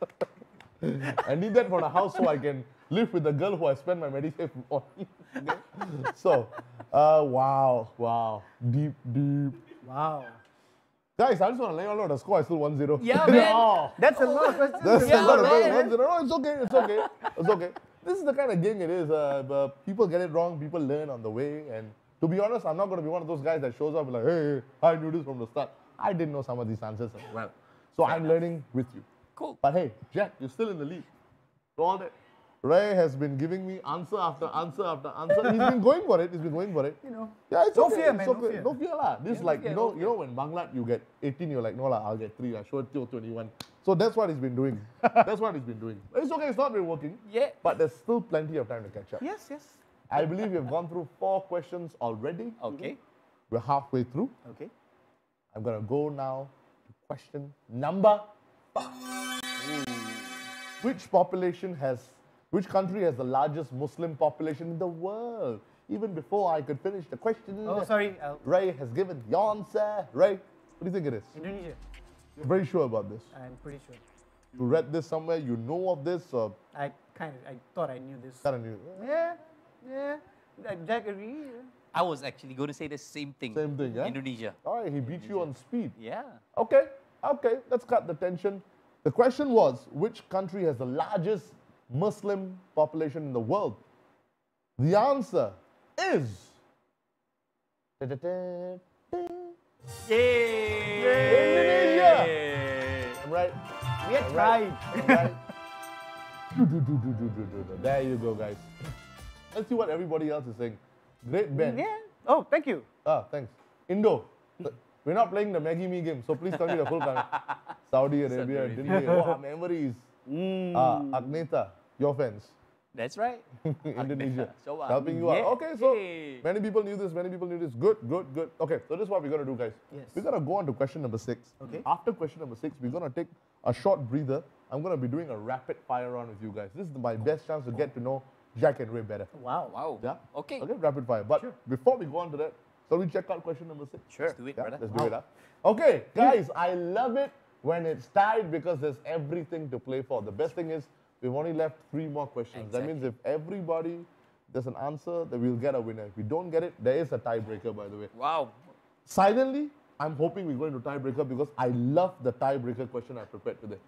I need that for the house so I can live with the girl who I spend my Medisave on. Okay? So, wow. Deep. Wow. Guys, I just want to let you all know the score is still 1-0. Yeah, man. That's a lot of questions. That's Yeah, a lot of man. 1-0. No, it's okay. This is the kind of game it is. People get it wrong, people learn on the way. And to be honest, I'm not going to be one of those guys that shows up like, hey, I knew this from the start. I didn't know some of these answers as well. So I'm learning with you. Cool. But hey, Jack, you're still in the lead. So all that. Ray has been giving me answer after answer after answer. He's been going for it. You know. Yeah, it's No okay. fear, It's man, okay. no fear. No fear lah. This Yeah, is like, no fear, you no know when Bangla you get 18, you're like, no lah, I'll get 3 lah. Show it till 21. So that's what he's been doing. That's what he's been doing. It's okay, it's not been working. Yeah. But there's still plenty of time to catch up. Yes. I believe we've gone through 4 questions already. Okay. We're halfway through. Okay. I'm gonna go now to question number 5. Which country has the largest Muslim population in the world? Even before I could finish the question, Oh, sorry. Ray has given the answer. Ray, what do you think it is? Indonesia. You're very sure about this. I'm pretty sure. You read this somewhere, you know of this, or I thought I knew this. kind of knew? Yeah. Jack agree. I was actually going to say the same thing. Same thing, yeah? Indonesia. All right, he beat you on speed. Yeah. Okay, let's cut the tension. The question was, which country has the largest Muslim population in the world? The answer is... Indonesia! I'm right. We had tried. I'm right. There you go, guys. Let's see what everybody else is saying. Great Ben. Yeah. Oh, thank you. Thanks. Indo. We're not playing the Maggie Me game, so please tell me the full country. Saudi Arabia, Delhi. Oh, memories. Agneta, your fans. That's right. Indonesia. So, helping you out. yeah. Okay, so Hey. many people knew this. Good. Okay, so this is what we're going to do, guys. Yes. We're going to go on to question number 6. Okay. After question number 6, we're going to take a short breather. I'm going to be doing a rapid fire round with you guys. This is my best chance to get to know Jack and Ray better. Wow. Yeah? Okay. Okay, rapid fire. But before we go on to that, shall we check out question number 6? Sure. Let's do it, brother. Let's do it. Okay, guys, I love it when it's tied because there's everything to play for. The best thing is we've only left 3 more questions. That means if everybody does an answer, then we'll get a winner. If we don't get it, there is a tiebreaker, by the way. Wow. Silently, I'm hoping we're going to tiebreaker because I love the tiebreaker question I prepared today.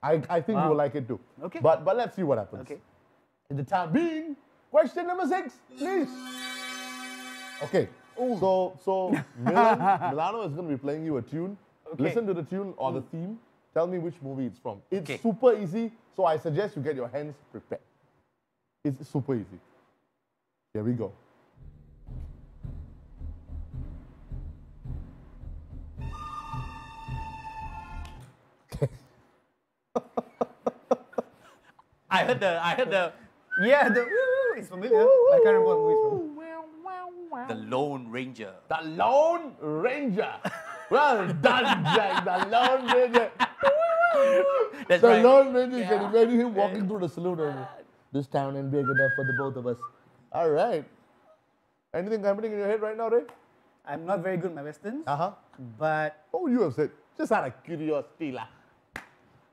I think you will like it too. Okay. But let's see what happens. Okay. In the time being, question number 6, please. Okay. So Milano is going to be playing you a tune. Okay. Listen to the tune or the theme. Tell me which movie it's from. It's Okay. super easy, so I suggest you get your hands prepared. It's super easy. Here we go. I heard the Yeah, the woo is familiar. I can't remember what movie it's from. The Lone Ranger. The Lone Ranger. Well done, Jack. The Lone Ranger. That's The right. Lone Ranger. You can imagine him walking through the saloon. This town ain't big enough for the both of us. All right. Anything happening in your head right now, Ray? I'm not very good at my westerns, Uh-huh. but What would you have said? Just out of curiosity, lah.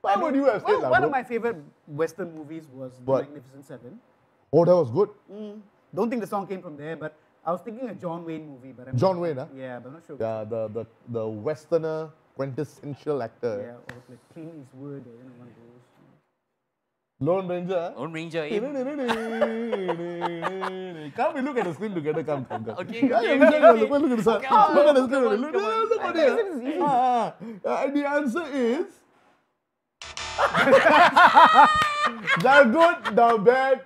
What would you have said, lah, one bro? of my favorite western movies was The What? Magnificent Seven. Oh, that was good. Don't think the song came from there, but I was thinking a John Wayne movie. But I'm John not- Wayne, huh? Yeah, but I'm not sure. Yeah, the Westerner quintessential actor. Yeah, or like Clint Eastwood or one of those. Lone Ranger, huh? Lone Ranger. Eh? Come, we look at the screen together. Come. Okay, Yeah, okay, look okay, at okay. look at the sun. Okay, on, Look at the come screen. on, Look come on. look at it. And the answer is the good, the bad,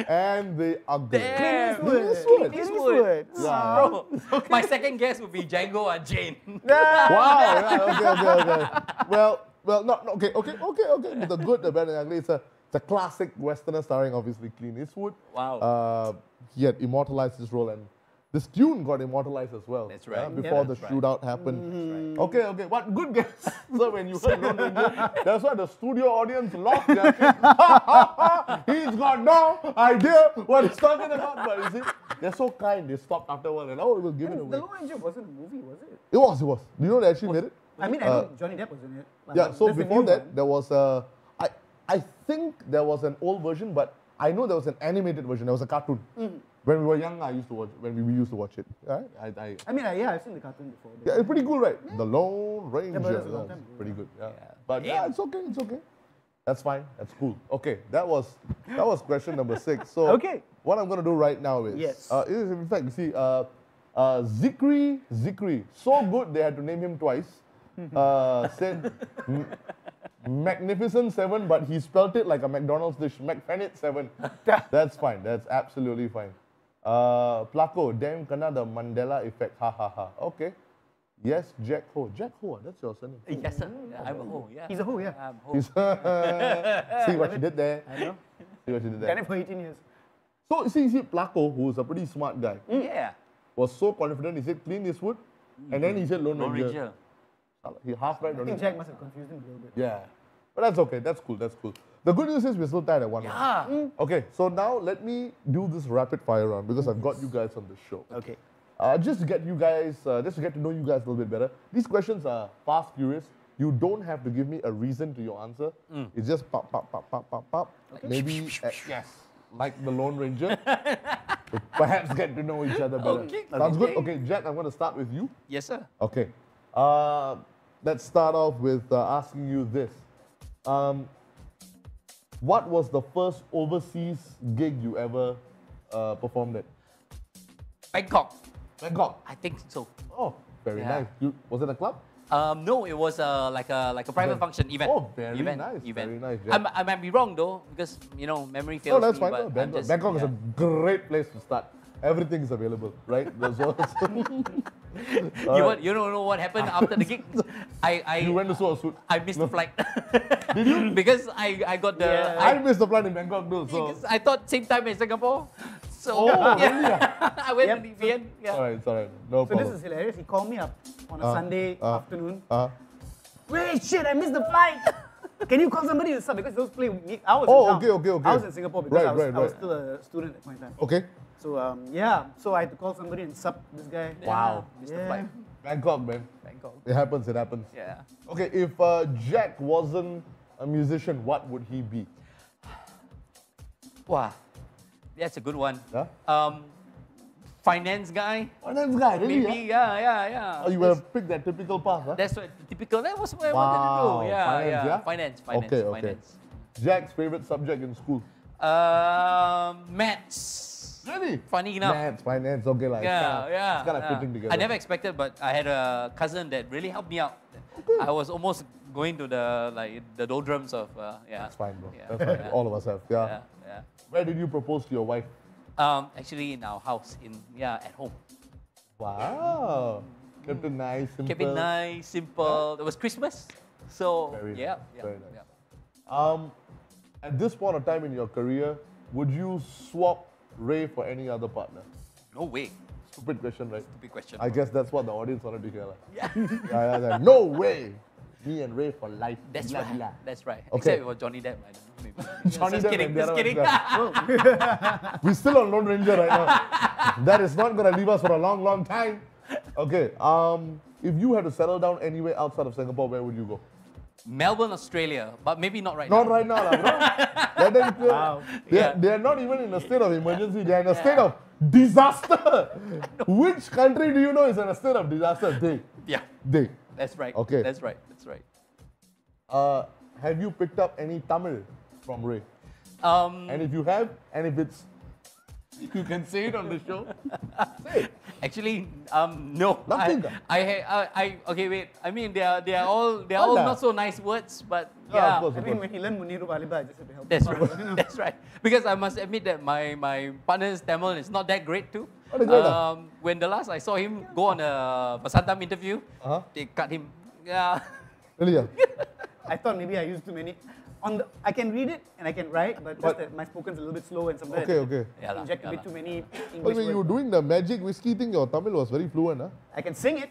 and the ugly. Damn. Clint Eastwood. Yeah. Bro, my second guess would be Django or Jane. Wow. Yeah, okay. Well, no, okay. With the good, the bad, and the ugly, it's a classic Westerner starring obviously Clint Eastwood. Wow. He had immortalized this role, and this tune got immortalized as well. That's right. Before the shootout happened. Okay, okay. What good guess. So when you heard Lone Ranger, that's why the studio audience lost their shit. He's got no idea what he's talking about. But you see, they're so kind. They stopped afterward and it was given away. The Lone Ranger wasn't a movie, was it? It was. Do you know they actually made it? I mean, I know Johnny Depp was in it. Yeah, so before that, there was I think there was an old version, but I know there was an animated version. There was a cartoon. When we were young, we used to watch it. Right? I've seen the cartoon before. Yeah, it's pretty cool, right? Yeah. The Lone Ranger. That's a long time ago. Pretty good. Yeah. But yeah, it's okay. It's okay. That's fine. That's cool. Okay, that was question number 6. So what I'm gonna do right now is in fact, you see, Zikri, so good they had to name him twice. Said Magnificent 7, but he spelt it like a McDonald's dish, McFenit 7. That's fine. That's absolutely fine. Placo, damn kena the Mandela effect. Ha ha ha. Okay. Yes, Jack Ho. Jack Ho, that's your surname. Yes, sir. I'm a Ho, yeah. He's a Ho, yeah. I'm Ho. See what you did there? I know. See what you did there? Done it for 18 years. So, see, Placo, who's a pretty smart guy, was so confident. He said Clint Eastwood, and then he said Lone Ranger. He half right. I think Jack must have confused him a little bit. Yeah. But that's okay. That's cool. That's cool. The good news is we're still tied at 1 round. Okay, so now let me do this rapid fire round because I've got you guys on the show. Okay. Just to get you guys, just to get to know you guys a little bit better. These questions are fast, furious. You don't have to give me a reason to your answer. It's just pop, pop, pop, pop, pop, pop. Okay. Maybe yes, like the Lone Ranger. Perhaps get to know each other better. Okay. Sounds good. Okay, Jack, I'm going to start with you. Yes, sir. Okay. Let's start off with asking you this. What was the first overseas gig you ever performed at? Bangkok. Bangkok? I think so. Oh, very nice. Was it a club? No, it was like a private function event. Oh, very nice. Very nice. Yeah. I might be wrong though, because memory fails me. No, that's fine. Bangkok is a great place to start. Everything is available, right? You don't know what happened after the gig? You went to sew a suit. I missed the flight. Did you? Because I got the... Yeah. I missed the flight in Bangkok too. So. Because I thought same time in Singapore. So really? I went to the end. Yeah. It's alright. No problem. So this is hilarious. He called me up on a Sunday afternoon. Wait, shit, I missed the flight. Can you call somebody to sub? Because those play with me. I was in town. Okay. I was in Singapore because I was still a student at the point in time. Okay. So so I had to call somebody and sub this guy. Wow. Missed the flight. Bangkok, man. Bangkok. It happens. Yeah. Okay, if Jack wasn't a musician, what would he be? Wow. That's a good one. Yeah? Finance guy. Finance guy, really? Maybe, yeah. Oh, you would have picked that typical path, huh? That's what typical. That was what I wanted to do. Yeah. Finance. Okay. Jack's favorite subject in school? Maths. Really? Funny enough. Maths, finance, okay, like it's kind of fitting together. I never expected, but I had a cousin that really helped me out. Okay. I was almost going to the doldrums of That's fine, bro. Yeah. That's fine. All of us have. Yeah. Where did you propose to your wife? Actually, in our house, at home. Wow. Kept it nice, simple. Kept it nice, simple. It was Christmas, so very nice. At this point of time in your career, would you swap Ray for any other partner? No way. Stupid question, right? Stupid question. I guess that's what the audience wanted to hear. Yeah. No way. Me and Ray for life. That's right. That's right. Okay. Except it was Johnny Depp. I don't know. Maybe. Johnny just Depp. kidding. We're still on Lone Ranger right now. That is not going to leave us for a long, long time. Okay. If you had to settle down anywhere outside of Singapore, where would you go? Melbourne, Australia, but maybe not right now. Not right now, bro. Let them clear. They are not even in a state of emergency. They are in a state of disaster. Which country do you know is in a state of disaster? They. That's right. Okay. That's right. Have you picked up any Tamil from Ray? And if you have, and if it's, you can say it on the show. Say it. Actually, no. Nothing. Okay, wait. I mean, they are all not so nice words, but yeah. Of course. I mean, when he learned Muniru Baliba, I just had to help. That's right. That's right. Because I must admit that my partner's Tamil is not that great too. When the last I saw him go on a Vasantham interview, they cut him. Yeah. Really? I thought maybe I used too many. I can read it and I can write, but just that my spoken's a little bit slow and sometimes I inject a bit too many English when you were doing the magic whiskey thing, your Tamil was very fluent, huh? I can sing it.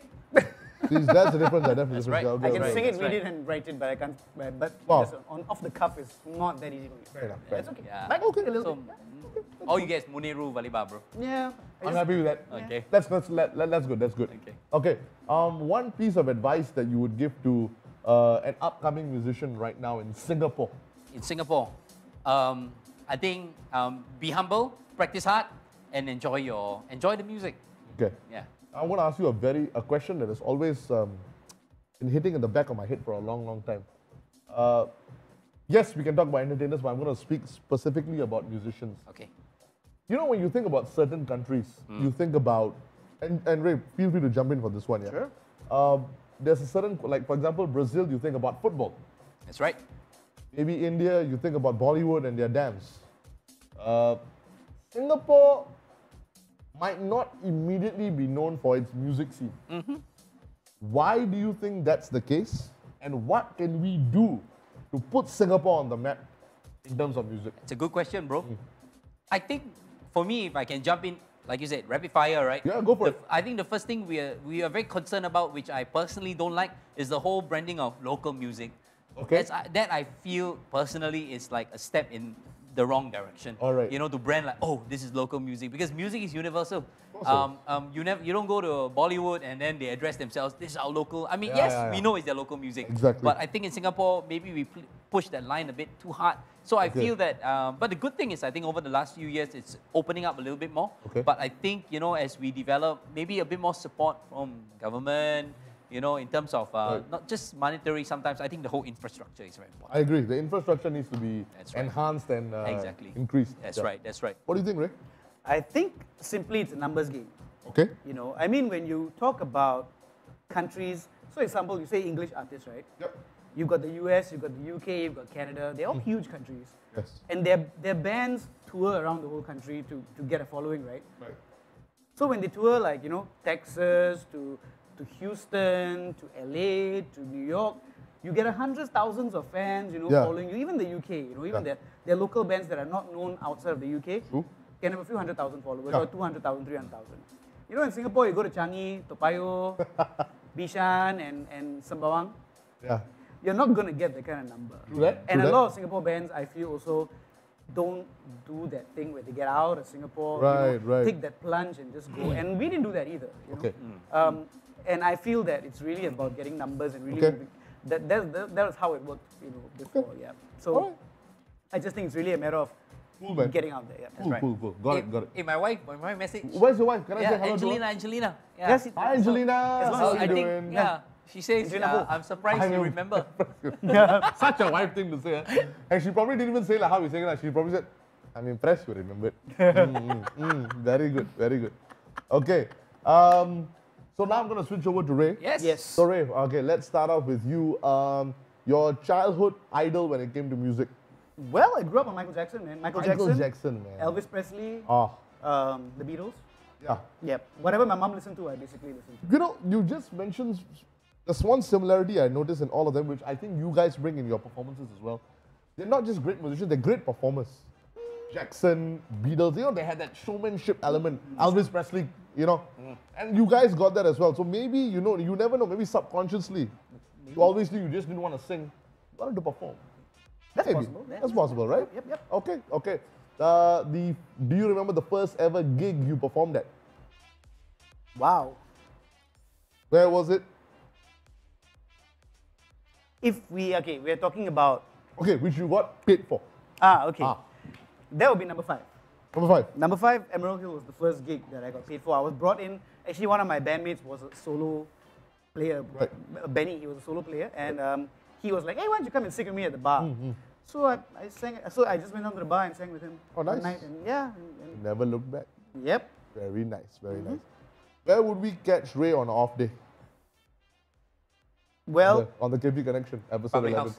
That's the difference. That's right. Okay, I can okay. sing it, read it, and write it, but I can't. But Wow. just off the cuff is not that easy for me. Fair enough. That's okay. Yeah. But Okay. a little So, bit. all you guys, Muniru, Valiba, bro. Yeah. I'm happy with that. Okay. That's good. That's good. Okay. Okay. One piece of advice that you would give to an upcoming musician right now in Singapore. In Singapore, I think be humble, practice hard, and enjoy the music. Okay. Yeah. I want to ask you a question that has always been hitting in the back of my head for a long time. Yes, we can talk about entertainers, but I'm going to speak specifically about musicians. Okay. You know, when you think about certain countries, you think about, and Ray, feel free to jump in for this one, yeah? Sure. There's a certain, like for example, Brazil, you think about football. That's right. Maybe India, you think about Bollywood and their dance. Singapore might not immediately be known for its music scene. Why do you think that's the case? And what can we do to put Singapore on the map in terms of music? It's a good question, bro. I think for me, if I can jump in, like you said, rapid fire, right? Yeah, go for it. I think the first thing we are very concerned about, which I personally don't like, is the whole branding of local music. Okay. That I feel personally is like a step in the wrong direction. All right. You know, to brand like, oh, this is local music, because music is universal. Also. You don't go to Bollywood and then they address themselves, this is our local. I mean, Yeah, yes, yeah, we yeah. know it's their local music. Exactly. But I think in Singapore, maybe we push that line a bit too hard. So I Okay. feel that, but the good thing is, I think over the last few years, it's opening up a little bit more. Okay. But I think, you know, as we develop, maybe a bit more support from government, you know, in terms of Right. not just monetary, sometimes I think the whole infrastructure is very important. I agree. The infrastructure needs to be That's right. enhanced and Exactly. increased. That's Yeah. right, that's right. What do you think, Ray? I think simply it's a numbers game. Okay. You know, I mean, when you talk about countries, so example, you say English artists, right? Yep. You've got the US, you've got the UK, you've got Canada. They're all huge countries. Yes. And their bands tour around the whole country to get a following, right? Right. So when they tour, like, you know, Texas to Houston, to LA, to New York, you get hundreds, thousands of fans, you know, Yeah. following you. Even the UK, you know, even Yeah. their local bands that are not known outside of the UK True. can have a few 100,000 followers, Yeah. or 200,000, 300,000. You know, in Singapore, you go to Changi, Toa Payoh, Bishan, and Sembawang, Yeah. you're not going to get that kind of number. True that, And true a that. lot of Singapore bands, I feel, also don't do that thing where they get out of Singapore, you Right, know, right. take that plunge and just go. And we didn't do that either. You know? Okay. And I feel that it's really about getting numbers and really Okay. that was how it worked, you know, before. Yeah. So Alright. I just think it's really a matter of Cool, man. getting out there. Yeah. Cool, right. cool. Got it, got it. Hey, my wife message. Where's your wife? Can I say hello to her? Angelina. Yeah. Yes, Hi, Angelina. as long How as you I think, doing? yeah. She says, Angelina who? I'm surprised you remember. Such a wife thing to say. Huh? And she probably didn't even say like how we saying it. She probably said, I'm impressed you remembered. Very good, very good. Okay. So now I'm going to switch over to Ray. Yes. Yes. So Ray, okay, let's start off with you. Your childhood idol when it came to music. Well, I grew up on Michael Jackson, man. Michael Jackson, man. Elvis Presley, Oh, the Beatles. yeah. Yep. Whatever my mom listened to, I basically listened to. You know, you just mentioned there's one similarity I noticed in all of them, which I think you guys bring in your performances as well. They're not just great musicians, they're great performers. Jackson, Beatles, you know, they had that showmanship element. Elvis Presley, you know, and you guys got that as well. So maybe, you know, you never know, maybe subconsciously, you always knew you just didn't want to sing, you wanted to perform. That's Maybe. possible. Yeah. That's possible, right? Yep. Okay, okay. Do you remember the first ever gig you performed at? Wow. Where was it? We're talking about. Okay, which you got paid for. Okay. Ah. That would be number 5. Number 5. Number 5, Emerald Hill was the first gig that I got paid for. I was brought in. Actually, one of my bandmates was a solo player. Right. Benny, he was a solo player, and he was like, "Hey, why don't you come and sing with me at the bar?" So I sang. So I just went down to the bar and sang with him Oh, one nice. night, and yeah. And, Never looked back. yep. Very nice, very nice. Where would we catch Ray on an off day? Well, On the KP Connection, episode Public 11.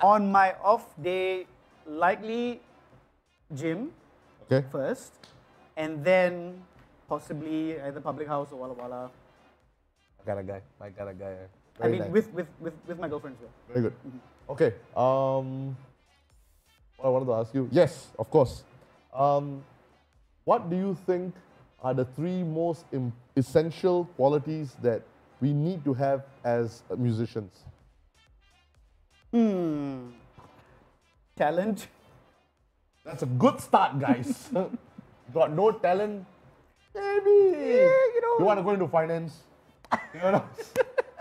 on my off day, likely gym Okay. first, and then possibly either public house or Walla Walla. My kind of guy. I mean, with my girlfriend as well. Very good. Okay. What I wanted to ask you. Yes, of course. What do you think are the 3 most essential qualities that we need to have as musicians? Talent. That's a good start, guys. Got no talent? Maybe. Yeah, You want to go into finance? You know?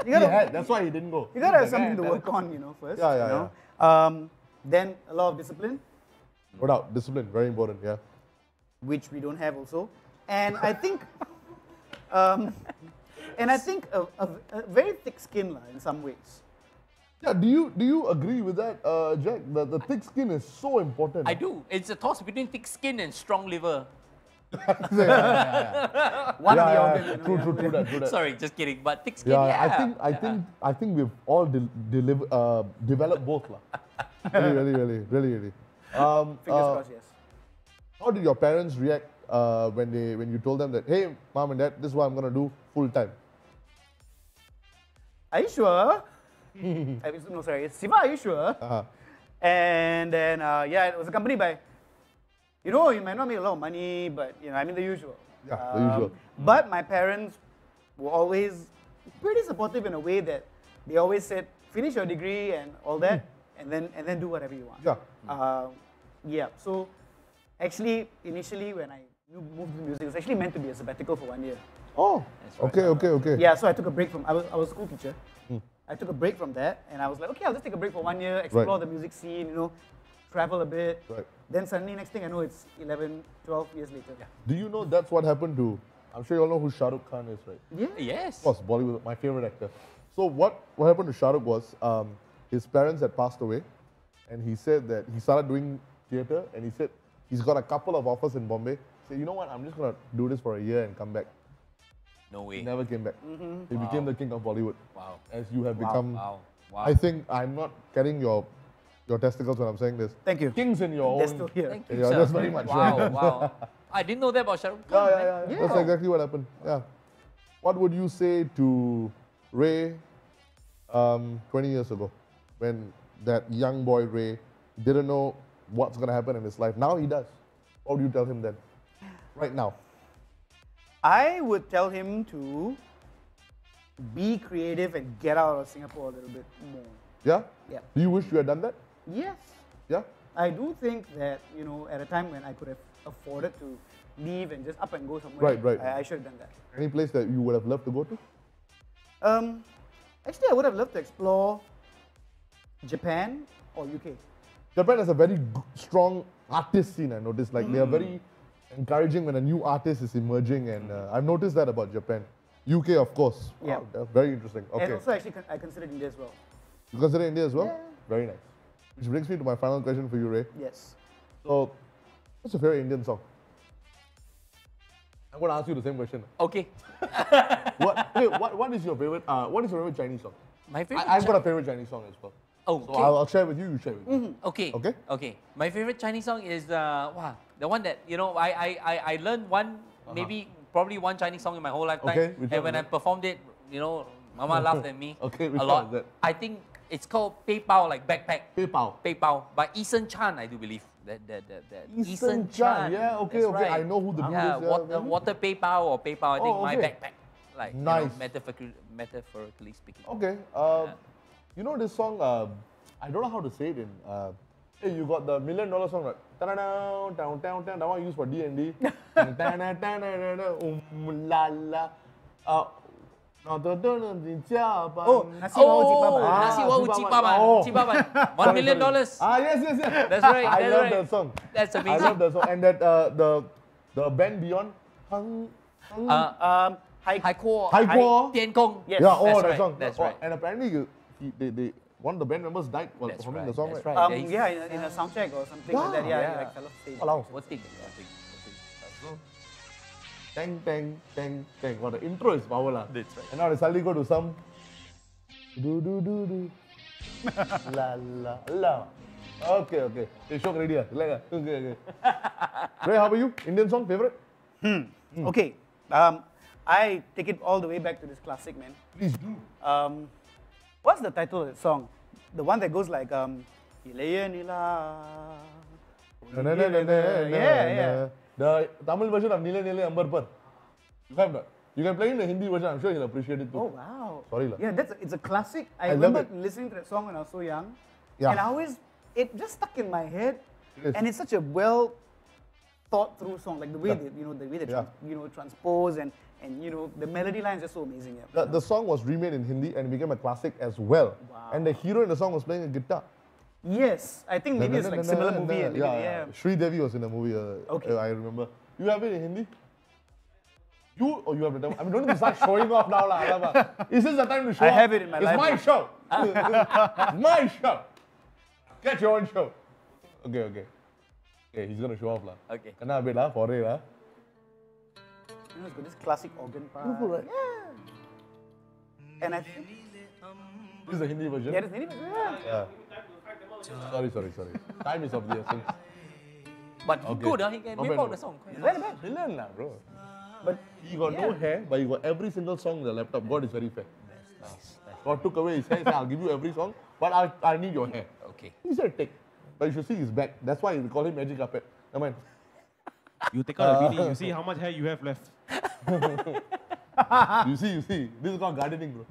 That's why he didn't go. You gotta have something to work on, first. Then a lot of discipline. No doubt, discipline, very important, yeah. Which we don't have also. And I think, a very thick skin in some ways. Yeah, do you agree with that, Jack? The thick skin is so important. I do. It's a toss between thick skin and strong liver. One of the organs. True that. Sorry, just kidding. But thick skin, I think we've all developed both, lah. Really. Fingers crossed, yes. How did your parents react when you told them that, hey, mom and dad, this is what I'm gonna do full time? Are you sure? No, sorry. Siva, are you sure? And then, it was accompanied by, you might not make a lot of money, but, the usual. Yeah, the usual. But my parents were always pretty supportive in a way that they always said, finish your degree and all that, and then do whatever you want. Yeah. So, actually, initially, when I moved to music, it was actually meant to be a sabbatical for 1 year. Oh, right. Okay. Yeah, so I took a break I was a school teacher. I took a break from that, and I was like, okay, I'll just take a break for 1 year, explore the music scene, travel a bit. Right. Then suddenly, next thing I know, it's 11, 12 years later. Yeah. Do you know that's what happened to, I'm sure you all know who Shah Rukh Khan is, right? Yeah. Yes. Of course, Bollywood, my favorite actor. So what happened to Shah Rukh was, his parents had passed away, and he said that he started doing theatre, and he said he's got a couple of offers in Bombay. He said, you know what, I'm just going to do this for a year and come back. No way. He never came back. He became the king of Bollywood. Wow. As you have become. Wow. I think I'm not carrying your testicles when I'm saying this. Thank you. Kings in your They're own. still here. Thank you, Yeah, sir. that's very much right. Wow. I didn't know that about Shah Rukh Khan. Yeah. That's exactly what happened. Yeah. What would you say to Ray 20 years ago, when that young boy Ray didn't know what's going to happen in his life? Now he does. What would you tell him then? Right now. I would tell him to be creative and get out of Singapore a little bit more. Yeah? Yeah. Do you wish you had done that? Yes. Yeah? I do think that, at a time when I could have afforded to leave and just up and go somewhere, Right. I should have done that. Any place that you would have loved to go to? Actually, I would have loved to explore Japan or UK. Japan has a very strong artist scene, I noticed. Like, they are very encouraging when a new artist is emerging, and I've noticed that about Japan. UK, of course. Yeah. Wow, that's very interesting. Okay. And also, actually, I considered India as well. You consider India as well? Yeah. Very nice. Which brings me to my final question for you, Ray. Yes. So, what's your favorite Indian song? I'm going to ask you the same question. Okay. What is your favorite Chinese song? My favorite. I've got a favorite Chinese song as well. Oh, So okay. I'll share with you, you share with me. Okay. Okay? My favorite Chinese song is the one that I learned probably one Chinese song in my whole lifetime. Okay, which and one when is I performed it, Mama laughed at me Okay, which a one lot. is that? I think it's called Pei Pao, like backpack. Pei Pao. Pei Pao by Eason Chan, I do believe. That Eason Chan. Yeah, okay. That's right. I know who the dude Yeah, is. water Pei Pao or Pei Pao, I think my okay. backpack. Like Nice. metaphorically speaking. Okay. You know this song, I don't know how to say it in. Hey, you got the $1 Million song, right? That one used for D&D. La la. Nasi Lemak Nasi Lemak Cipaban. $1 million. Yes. That's right. I that's love right. that song. That's I amazing. love that song. And that the band Beyond. Hai Tian Kong. Yes. Yeah, That's that right, song. that's right. And apparently, one of the band members died while That's performing right. the song, That's right? right. Yeah, in a sound check or something like that. Yeah, like fell off stage. Wow. What thing? Tang, tang, tang, tang. Well, the intro is power lah. That's right. And now they suddenly go to some do do do do la la la. Okay. They shock ready. Okay. Ray, how about you? Indian song favorite? Okay. I take it all the way back to this classic, man. Please do. What's the title of the song? The one that goes like, Ilaya Nila. Yeah. The Tamil version of Nile Nile Ambar. You have that. You can play in the Hindi version. I'm sure he'll appreciate it too. Oh wow. Sorry, yeah, it's a classic. I remember listening to that song when I was so young. Yeah. And it just stuck in my head. And it's such a well thought through song, like the way they transpose and the melody line is just so amazing. Yeah. The song was remade in Hindi and became a classic as well. Wow. And the hero in the song was playing a guitar. Yes, I think maybe it's like similar movie. Yeah. Sri Devi was in the movie. Okay. I remember. You have it in Hindi? You have it? I mean, don't start showing off now. Is this the time to show I have it in my life. It's my show. It's my show. Get your own show. Okay, he's going to show off. Okay. Can I have it for it? It's got this classic organ part. Beautiful, right? Yeah. And I think... This is the Hindi version? Yeah, it's Hindi version. Yeah. Sorry. Time is of the essence. But good, he can whip out the song. Very bad. Villain, bro. But he got no hair, but he got every single song in the laptop. God is very fair. Nice. God took away his hair, he said, I'll give you every song, but I need your hair. Okay. He said, take. But you should see his back. That's why we call him Magic Carpet. Come on. You take out the beanie, you see how much hair you have left. You see. This is called gardening, bro.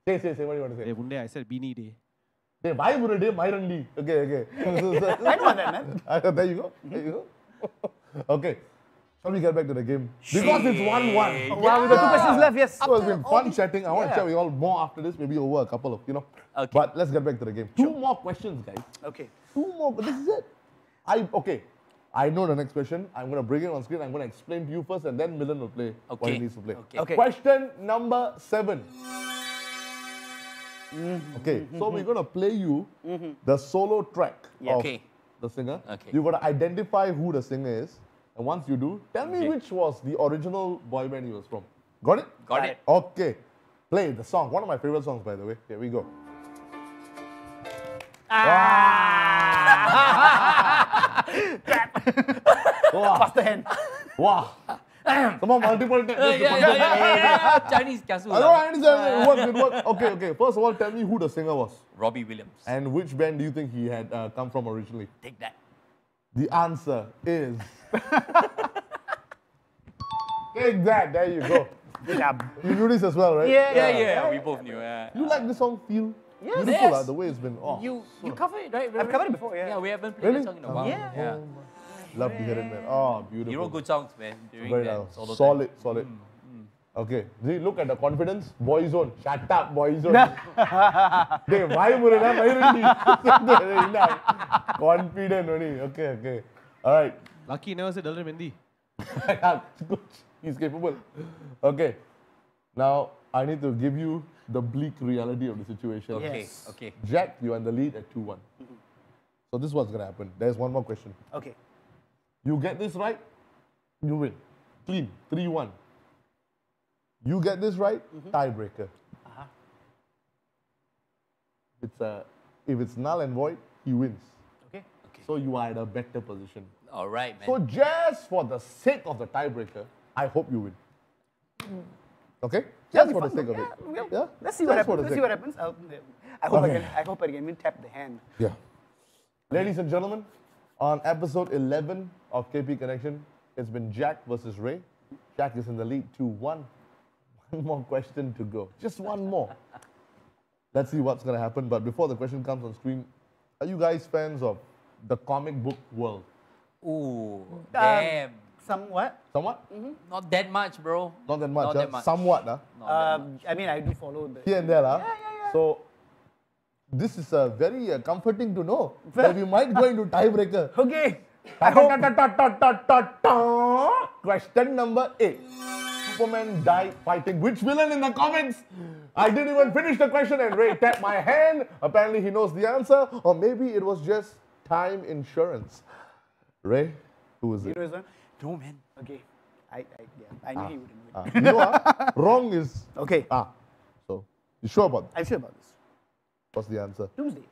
Say, what do you want to say? One day I said beanie day. Hey, bye, bro, day, my Randy. Okay. I know that, man. There you go. Okay. Shall we get back to the game? Because it's 1-1. Oh, wow, we've got 2 questions left, yes. So it's been fun chatting. I want to chat with you all more after this, maybe over a couple of, Okay. But let's get back to the game. 2 more questions, guys. Okay. 2 more, but this is it. I know the next question. I'm going to bring it on screen. I'm going to explain to you first, and then Milan will play what he needs to play. Okay. Question number 7. Okay, so we're going to play you the solo track of the singer. Okay. You've got to identify who the singer is. And once you do, tell me which was the original boy band he was from. Got it? Got it. Okay. Play the song. One of my favorite songs, by the way. Here we go. Faster hand. Wow. Come on, multiple times. Yeah. Chinese kiasu. I understand. It worked. Okay. First of all, tell me who the singer was. Robbie Williams. And which band do you think he had come from originally? Take that. The answer is... Take that. There you go. Good job. You knew this as well, right? Yeah. We both knew. You like this song, Feel? Yes. Beautiful, the way it's been. You covered it, right? I've covered it before, yeah. Yeah, we haven't played Really? that song in a while. Yeah. Love to hear it, man. Oh, beautiful. You wrote good songs, man. During Very that nice. solo Solid. Okay. See, look at the confidence. Boy zone. Shut up, boy zone. Hey, why confident only. Okay. All right. Lucky he never said Dalton Mendy. Good. He's capable. Okay. Now, I need to give you the bleak reality of the situation. Okay. Jack, you're in the lead at 2-1. So this is what's going to happen. There's one more question. Okay. You get this right, you win. Clean. 3-1. You get this right, tiebreaker. If it's null and void, he wins. Okay. So you are at a better position. All right, man. So just for the sake of the tiebreaker, I hope you win. Okay? Just for the sake of it. Yeah? Let's see what happens. I hope I can tap the hand. Yeah. Ladies and gentlemen, on episode 11 of KP Connection, it's been Jack versus Ray. Jack is in the lead 2-1. One more question to go. Just one more. Let's see what's going to happen. But before the question comes on screen, are you guys fans of the comic book world? Ooh, damn. Somewhat. Not that much, bro. Not that much. Not that much. Somewhat. I mean, I do follow the... Here and there. So, this is very comforting to know that we might go into tiebreaker. Okay. Question number 8. Superman died fighting which villain in the comics? I didn't even finish the question and Ray tapped my hand. Apparently he knows the answer. Or maybe it was just time insurance. Ray, who is it? You know his one? No, man. Okay. I knew he wouldn't win. You know, wrong is... Okay. So, you sure about this? I'm sure about this. What's the answer? Tuesday.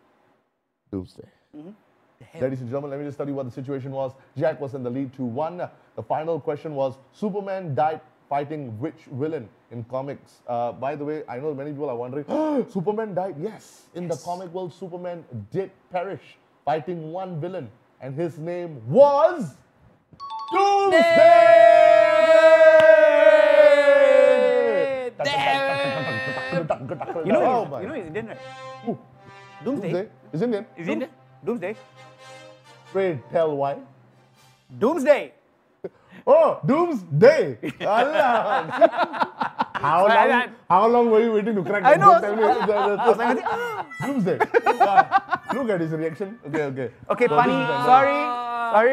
Ladies and gentlemen, let me just tell you what the situation was. Jack was in the lead 2-1. The final question was, Superman died fighting which villain in comics. By the way, I know many people are wondering, Superman died? Yes. In the comic world, Superman did perish fighting one villain, and his name was Doomsday! You know he's Indian, right? Who? Doomsday. Is Indian? Is Indian? Doomsday. Pray tell why. Doomsday. Oh, Doomsday! Allah. How long were you waiting to crack that? I know. Tell me. Doomsday. Look at his reaction. Okay. Okay, So Pani, this is sorry.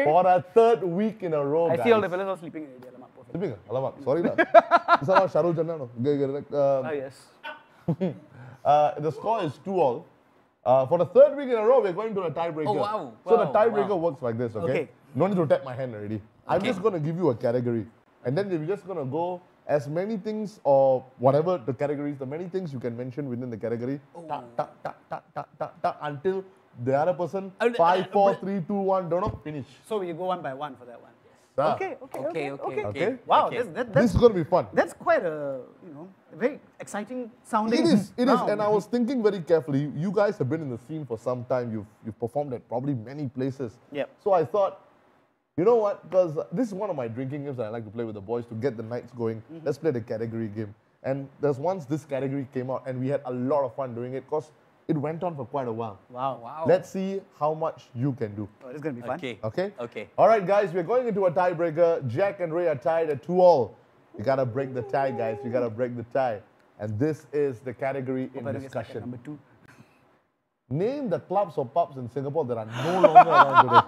For a third week in a row, I guys. see all the fellas all sleeping already. Alamak, perfect. Sleeping? Alamak, sorry lah. This is not Shahrukh Khan, no? Yes. The score is 2-all. For the third week in a row, we're going to a tiebreaker. Oh, wow. So the Wow, tiebreaker wow. works like this, okay? Okay. No need to tap my hand already. I'm just going to give you a category. And then we're just going to go as many things or whatever the categories, the many things you can mention within the category. Until the other person, 5, 4, 3, 2, 1, don't know, finish. So we go one by one for that one. Ah. Okay. Okay. Wow, Okay. This is going to be fun. that's quite a very exciting sounding. It is, round. and I was thinking very carefully. You guys have been in the scene for some time. You've performed at probably many places. Yep. So I thought, you know what? Because this is one of my drinking games that I like to play with the boys to get the nights going. Let's play the category game. And there's once this category came out, and we had a lot of fun doing it because it went on for quite a while. Wow. Let's see how much you can do. Oh, this is gonna be fun. Okay. Okay? All right, guys, we're going into a tiebreaker. Jack and Ray are tied at 2-all. You gotta break the tie, guys. You gotta break the tie. And this is the category in Hope I don't get stuck at discussion. number 2. Name the clubs or pubs in Singapore that are no longer around today.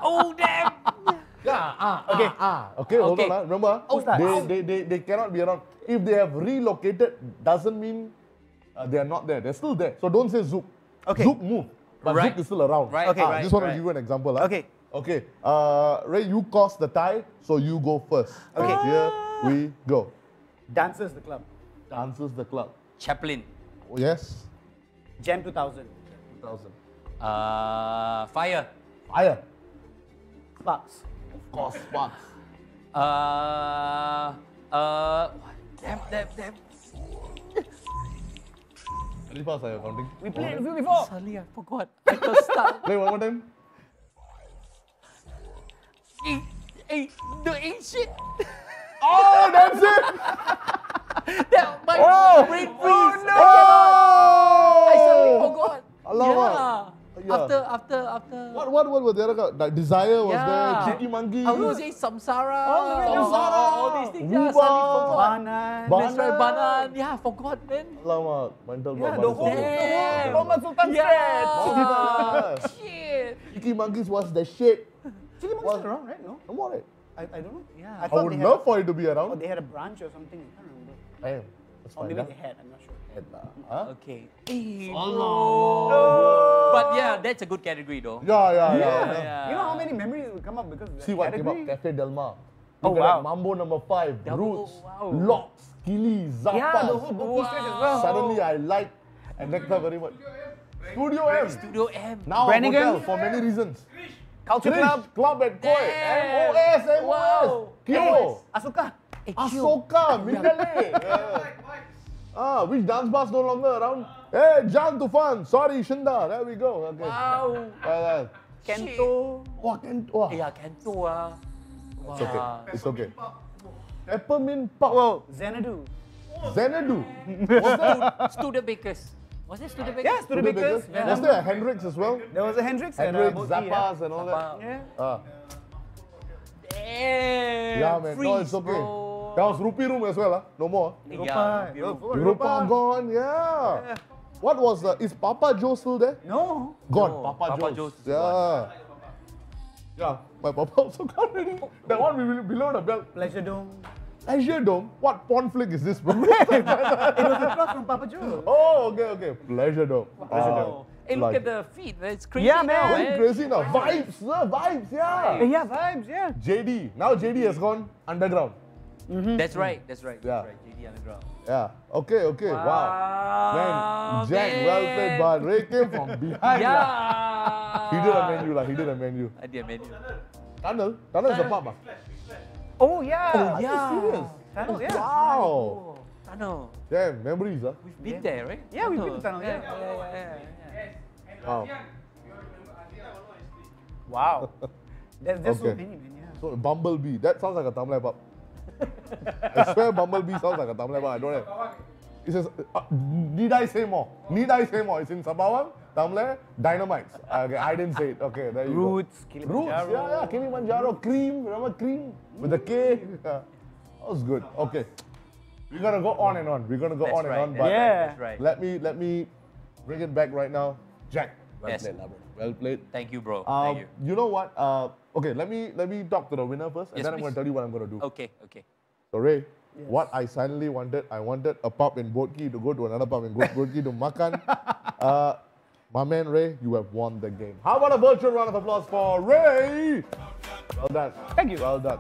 Oh, damn! Okay, hold Okay. on. Remember, starts? they cannot be around. If they have relocated, doesn't mean they are not there. They're still there. So don't say Zouk. Okay. Zouk moved, but Right. Zouk is still around. Right, Okay. right, Just want to right. give you an example. Okay. Okay. Ray, you caused the tie, so you go first. Okay. Here we go. Dancers the club. Answers the club. Chaplin. Oh, yes. Jam 2000. 2000. Fire. Fire. Sparks. Of course, Sparks. Damn. Very fast, are you counting? We played with you before. Suddenly I forgot. I just start. Play one more time. The shit. Oh, that's it! That my brain freeze. no! I suddenly forgot. Alamak. Yeah. After. What were the other guys? Like Desire was there, Cheeky Monkey. I was going to say Samsara. Samsara. All these things. Yeah, Ruba. suddenly forgot. Banan. That's right, Banan. Yeah, I forgot, man. Alamak, mental block. The whole Damn. Muhammad Sultan Yeah. Yes. Shit. Cheeky Monkeys was the shit. Chili Monkey's still around, right? No? Come on, it. I don't know. Yeah. I thought would they had love for it to be Or around. they had a branch or something. I can't remember. Damn. That's Or fine. maybe Huh? they had. I'm not sure. Huh? Okay. But yeah, that's a good category though. Yeah. You know how many memories will come up because of that See what came category? up? Cafe Del Mar. Oh, Look at wow. that, Mambo number 5, Double- Roots, wow. Locks, Kili, Zapas. Yeah, the whole Boki stretch as well. Suddenly I like Nectar very much. Studio M. Studio M. Now a Brannigan. hotel for many reasons. Culture Krish, Club. Club at Koi. Damn. MOS. Wow. Kyo. Asuka. Asoka, Mindale. Which dance bars no longer around? Hey, Jan Tufan. Sorry, Shinda. There we go. Okay. Wow. Kento. Oh, Kento. Yeah, Kento. It's okay. It's okay. Peppermint Pop. Whoa, Xanadu. Xanadu. What's that? Studebakers. Was it Studebakers? Yeah, Studebakers. Bakers. Was there a Hendrix as well? There was a Hendrix and Hendrix, Boki, Zappas and all that. Yeah. Damn. Yeah, man. No, it's okay. Bro. There was Rupee Room as well. Huh? No more. Yeah. Europa gone. Yeah. What was is Papa Joe still there? No. Gone. No, Papa Papa Joe's. Joe's is Yeah. Yeah. My Papa also gone already. That one below the belt. Pleasure Dome. Leisure Dome. What porn flick is this, bro? It was a plot from Papa Joe. Oh, okay. Pleasure Dome. Oh. Hey, look Like at the feet. It's crazy Yeah, now, man. Very crazy now. Vibes, vibes, yeah. Yeah, vibes, yeah. JD. Now JD has gone underground. That's right. Yeah. JD Underground. Yeah. Okay. Wow. Man, Jack, man. well played, but Ray came from behind. Yeah. He did a menu. I did a menu. Tunnel is a pub. Oh, yeah. Oh, yeah. serious? Tunnel, yeah. Wow. Oh, tunnel. Damn, memories, huh? We've been there, right? Yeah, we've been to tunnel, yeah. Wow. Wow. That's so Okay. many, man, yeah. So, Bumblebee. That sounds like a Tamil pub. I swear Bumblebee sounds like a Tamil pub. I don't have. It says, need I say more? Need I say more? It's in Sabawang, Tamil, Dynamites. Okay, I didn't say it. Okay, there you Roots, go. Kilimanjaro. Roots, yeah, Kilimanjaro. Cream, remember Cream? With the K. That was good. Okay. We're gonna go on and on. We're gonna go on and on. But Yeah. That's right. let me bring it back right now. Jack. Well Yes. played, Labrador. Well played. Thank you, bro. Thank you. You know what? Okay, let me talk to the winner first, and Yes, then I'm going to please. tell you what I'm going to do. Okay, okay. So Ray, what I silently wanted, I wanted a pub in Boat Quay to go to another pub in Boat Quay to makan. My man Ray, you have won the game. How about a virtual round of applause for Ray? Well done. Thank you. Well done.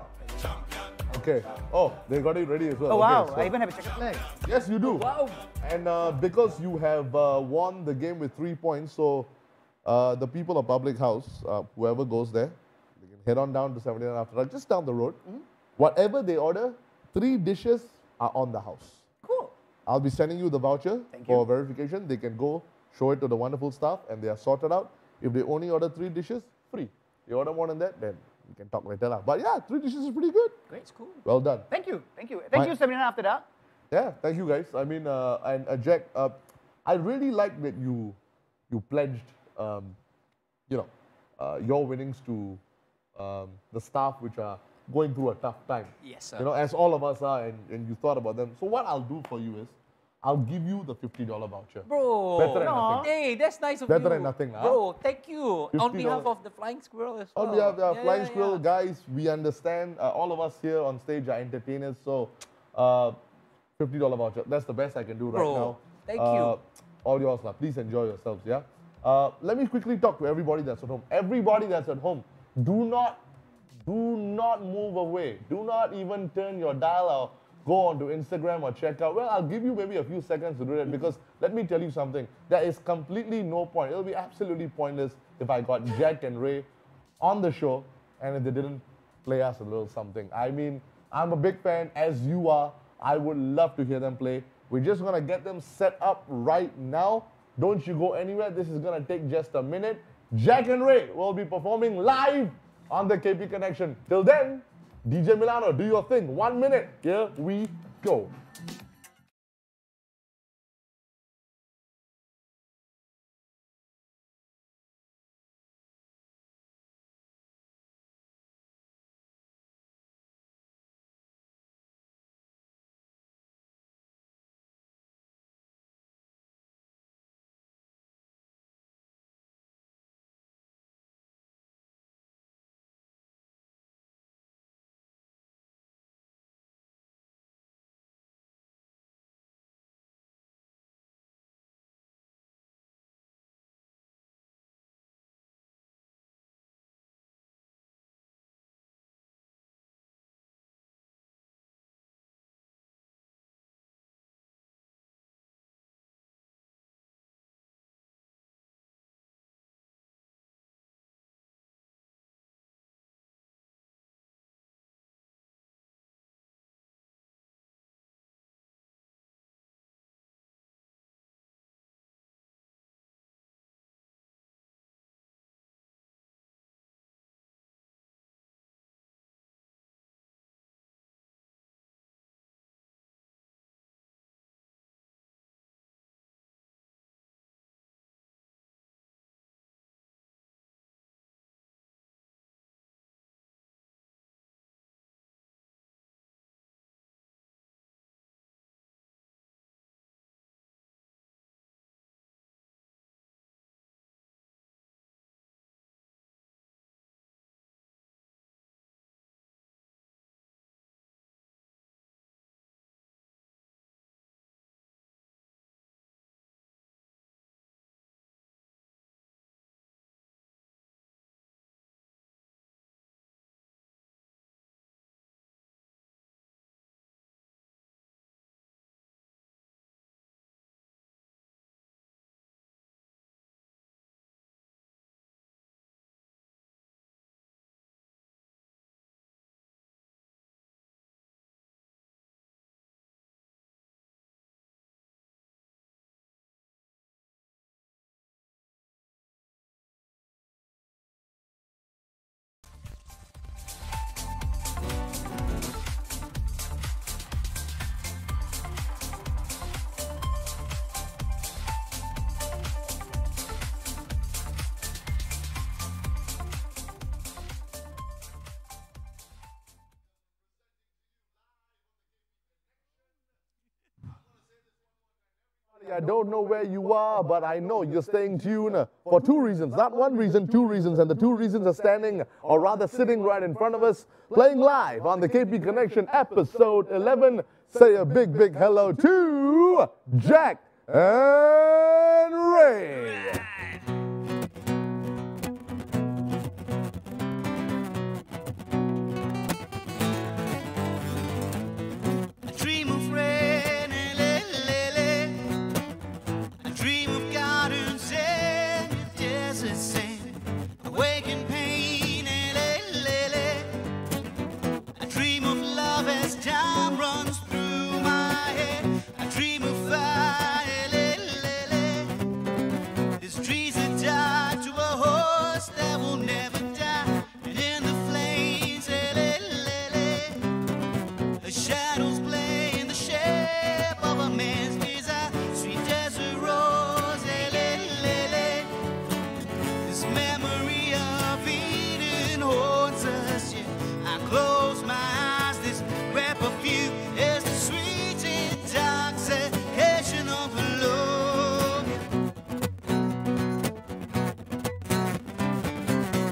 Okay. Oh, they got it ready as well. Oh, Okay, wow. so- I even have a checkered flag. Yes, you do. Wow. And because you have won the game with 3 points, so the people of Public House, whoever goes there, they can head on down to 79 after dark, just down the road. Whatever they order, 3 dishes are on the house. Cool. I'll be sending you the voucher Thank for you. verification. They can go show it to the wonderful staff, and they are sorted out. If they only order 3 dishes, free. They order more than that, then we can talk later. But yeah, 3 dishes is pretty good. Great, it's cool. Well done. Thank you. Thank you. Thank you, 79 After Dark. Yeah, thank you guys. I mean, and Jack, I really like that you pledged, your winnings to the staff which are going through a tough time. Yes, sir. You know, as all of us are, and you thought about them. So what I'll do for you is, I'll give you the $50 voucher. Bro, Better than nothing. Hey, that's nice of Better you. than nothing, huh? Bro, thank you. On $50. behalf of the Flying Squirrel as well. On behalf of Yeah, Flying yeah, Squirrel, yeah. guys, we understand. All of us here on stage are entertainers, so $50 voucher. That's the best I can do right Bro, now. thank you. All yours, lah. Please enjoy yourselves, yeah? Let me quickly talk to everybody that's at home. Everybody that's at home, do not move away. Do not even turn your dial or go onto Instagram or check out. Well, I'll give you maybe a few seconds to do that because let me tell you something. There is completely no point. It'll be absolutely pointless if I got Jack and Ray on the show and if they didn't play us a little something. I mean, I'm a big fan, as you are. I would love to hear them play. We're just going to get them set up right now. Don't you go anywhere. This is going to take just a minute. Jack and Ray will be performing live on the KP Connection. Till then, DJ Milano, do your thing. 1 minute. Here we go. I don't know where you are, but I know you're staying tuned for two reasons. Not one reason, two reasons. And the two reasons are standing, or rather sitting right in front of us, playing live on the KP Connection episode 11. Say a big, big hello to Jack and Ray.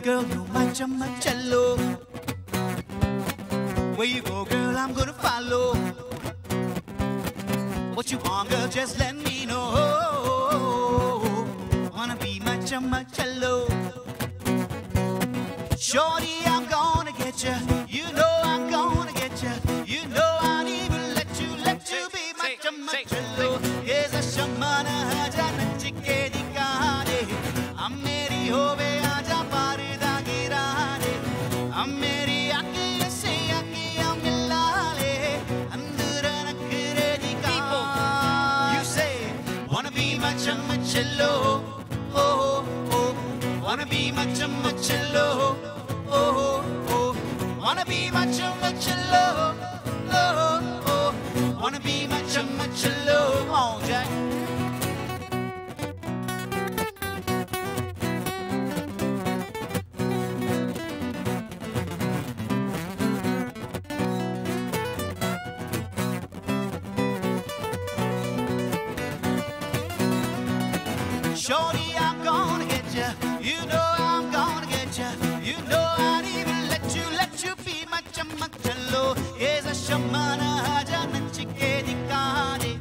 Girl, you're my cello. Where you go, girl, I'm gonna follow. What you want, girl, just let me know. Wanna be my cello. Shorty, I'm gonna get ya. You know I'm gonna get ya. You know I'll even let you be my cello. Yes, I shamana haja nachike dikane. I'm meri hove aja parda girane. I'm meri aki se aki amilale. Andura nakre dikane. You say wanna be my cello. Oh oh, wanna be my cello. Oh oh, wanna be my cello. Oh oh, wanna be my cello. Come on, Jack. Shorty, I'm gonna get ya. You know I'm gonna get ya. You know I'd even let you be my cello. Yes, I shamana haja nachike dikane.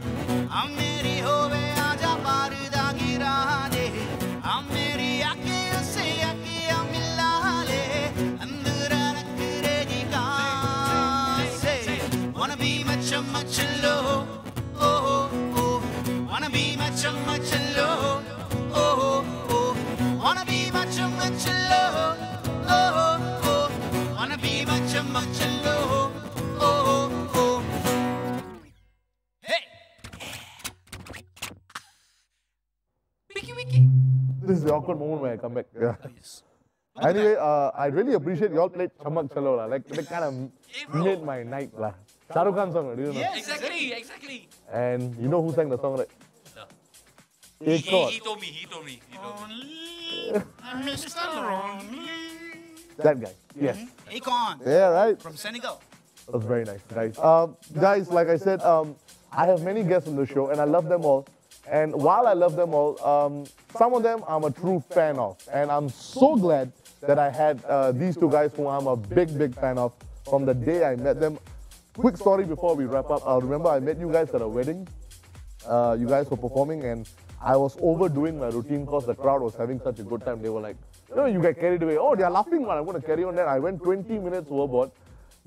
I'm meri hove aja parda girane. I'm meri aki se aki amilale. Andura nakre dikane. Say, wanna be my cello. Oh oh, wanna be my cello. Oh, oh, wanna be my cello. Oh, oh, wanna be my cello. Oh, oh. Hey! Wiki, wiki. This is the awkward moment when I come back. Yeah. Anyway, I really appreciate you all played Chamak Chalo. Like, they kind of made my night. Shah Rukh Khan song, do you know? Yeah, exactly. And you know who sang the song, right? He told me. Mr. Lonely. That guy, yes. Akon. Yeah, right? From Senegal. That was very nice, guys. Guys, like I said, I have many guests on the show, and I love them all. And while I love them all, some of them I'm a true fan of. And I'm so glad that I had these two guys who I'm a big, big fan of from the day I met them. Quick story before we wrap up. I remember I met you guys at a wedding. You guys were performing, and I was overdoing my routine because the crowd was having such a good time. They were like, you get carried away. Oh, they're laughing, man. I'm going to carry on. Then I went 20 minutes overboard.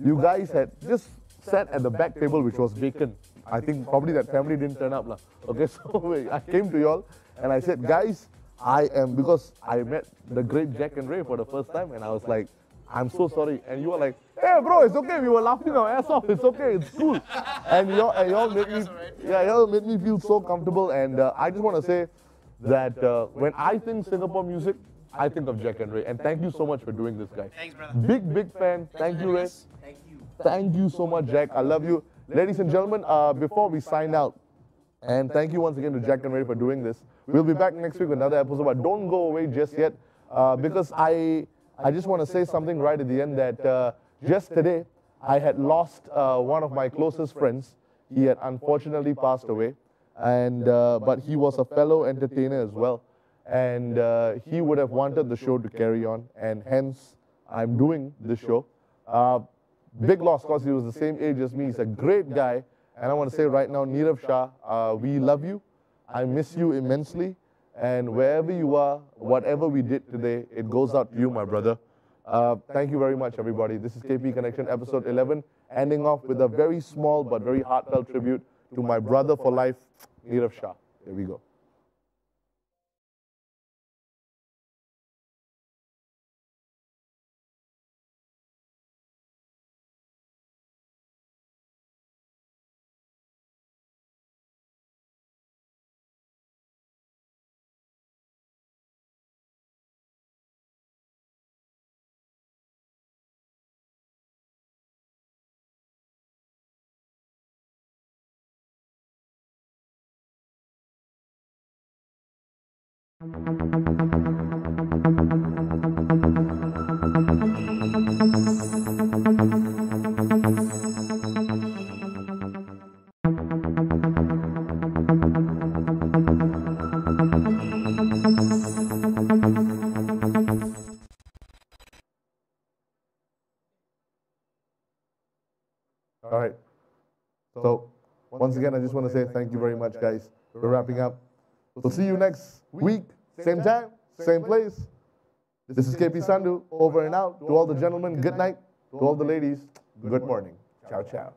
You guys had just sat at the back table, which was vacant. I think probably that family didn't turn up. Okay, so I came to y'all and I said, guys, because I met the great Jack and Ray for the first time, and I was like, I'm so sorry. And you were like, hey, bro, it's okay. We were laughing our ass off. It's okay. It's cool. And y'all made me feel so comfortable. And I just want to say that when I think Singapore music, I think of Jack and Ray. And thank you so much for doing this, guys. Thanks, brother. Big fan. Thank you, Ray. Thank you. Thank you so much, Jack. I love you. Ladies and gentlemen, before we sign out, and thank you once again to Jack and Ray for doing this. We'll be back next week with another episode, but don't go away just yet, because I just want to say something right at the end that just today, I had lost one of my closest friends. He had unfortunately passed away. and but he was a fellow entertainer as well, and he would have wanted the show to carry on, and hence I'm doing this show. Big loss because he was the same age as me. He's a great guy, and I want to say right now, Nirav Shah, we love you. I miss you immensely, and wherever you are, whatever we did today, it goes out to you, my brother. Thank you very much, everybody. This is KP Connection, episode 11, ending off with a very small but very heartfelt tribute to my brother for life, Nirav Shah. Here we go. All right. So, once again, I just want to say thank you very much, guys. We're wrapping up. We'll see you next week, same time, same place. This is KP Sandhu, over and out. To all the gentlemen, good night. To all the ladies, good morning. Ciao, ciao.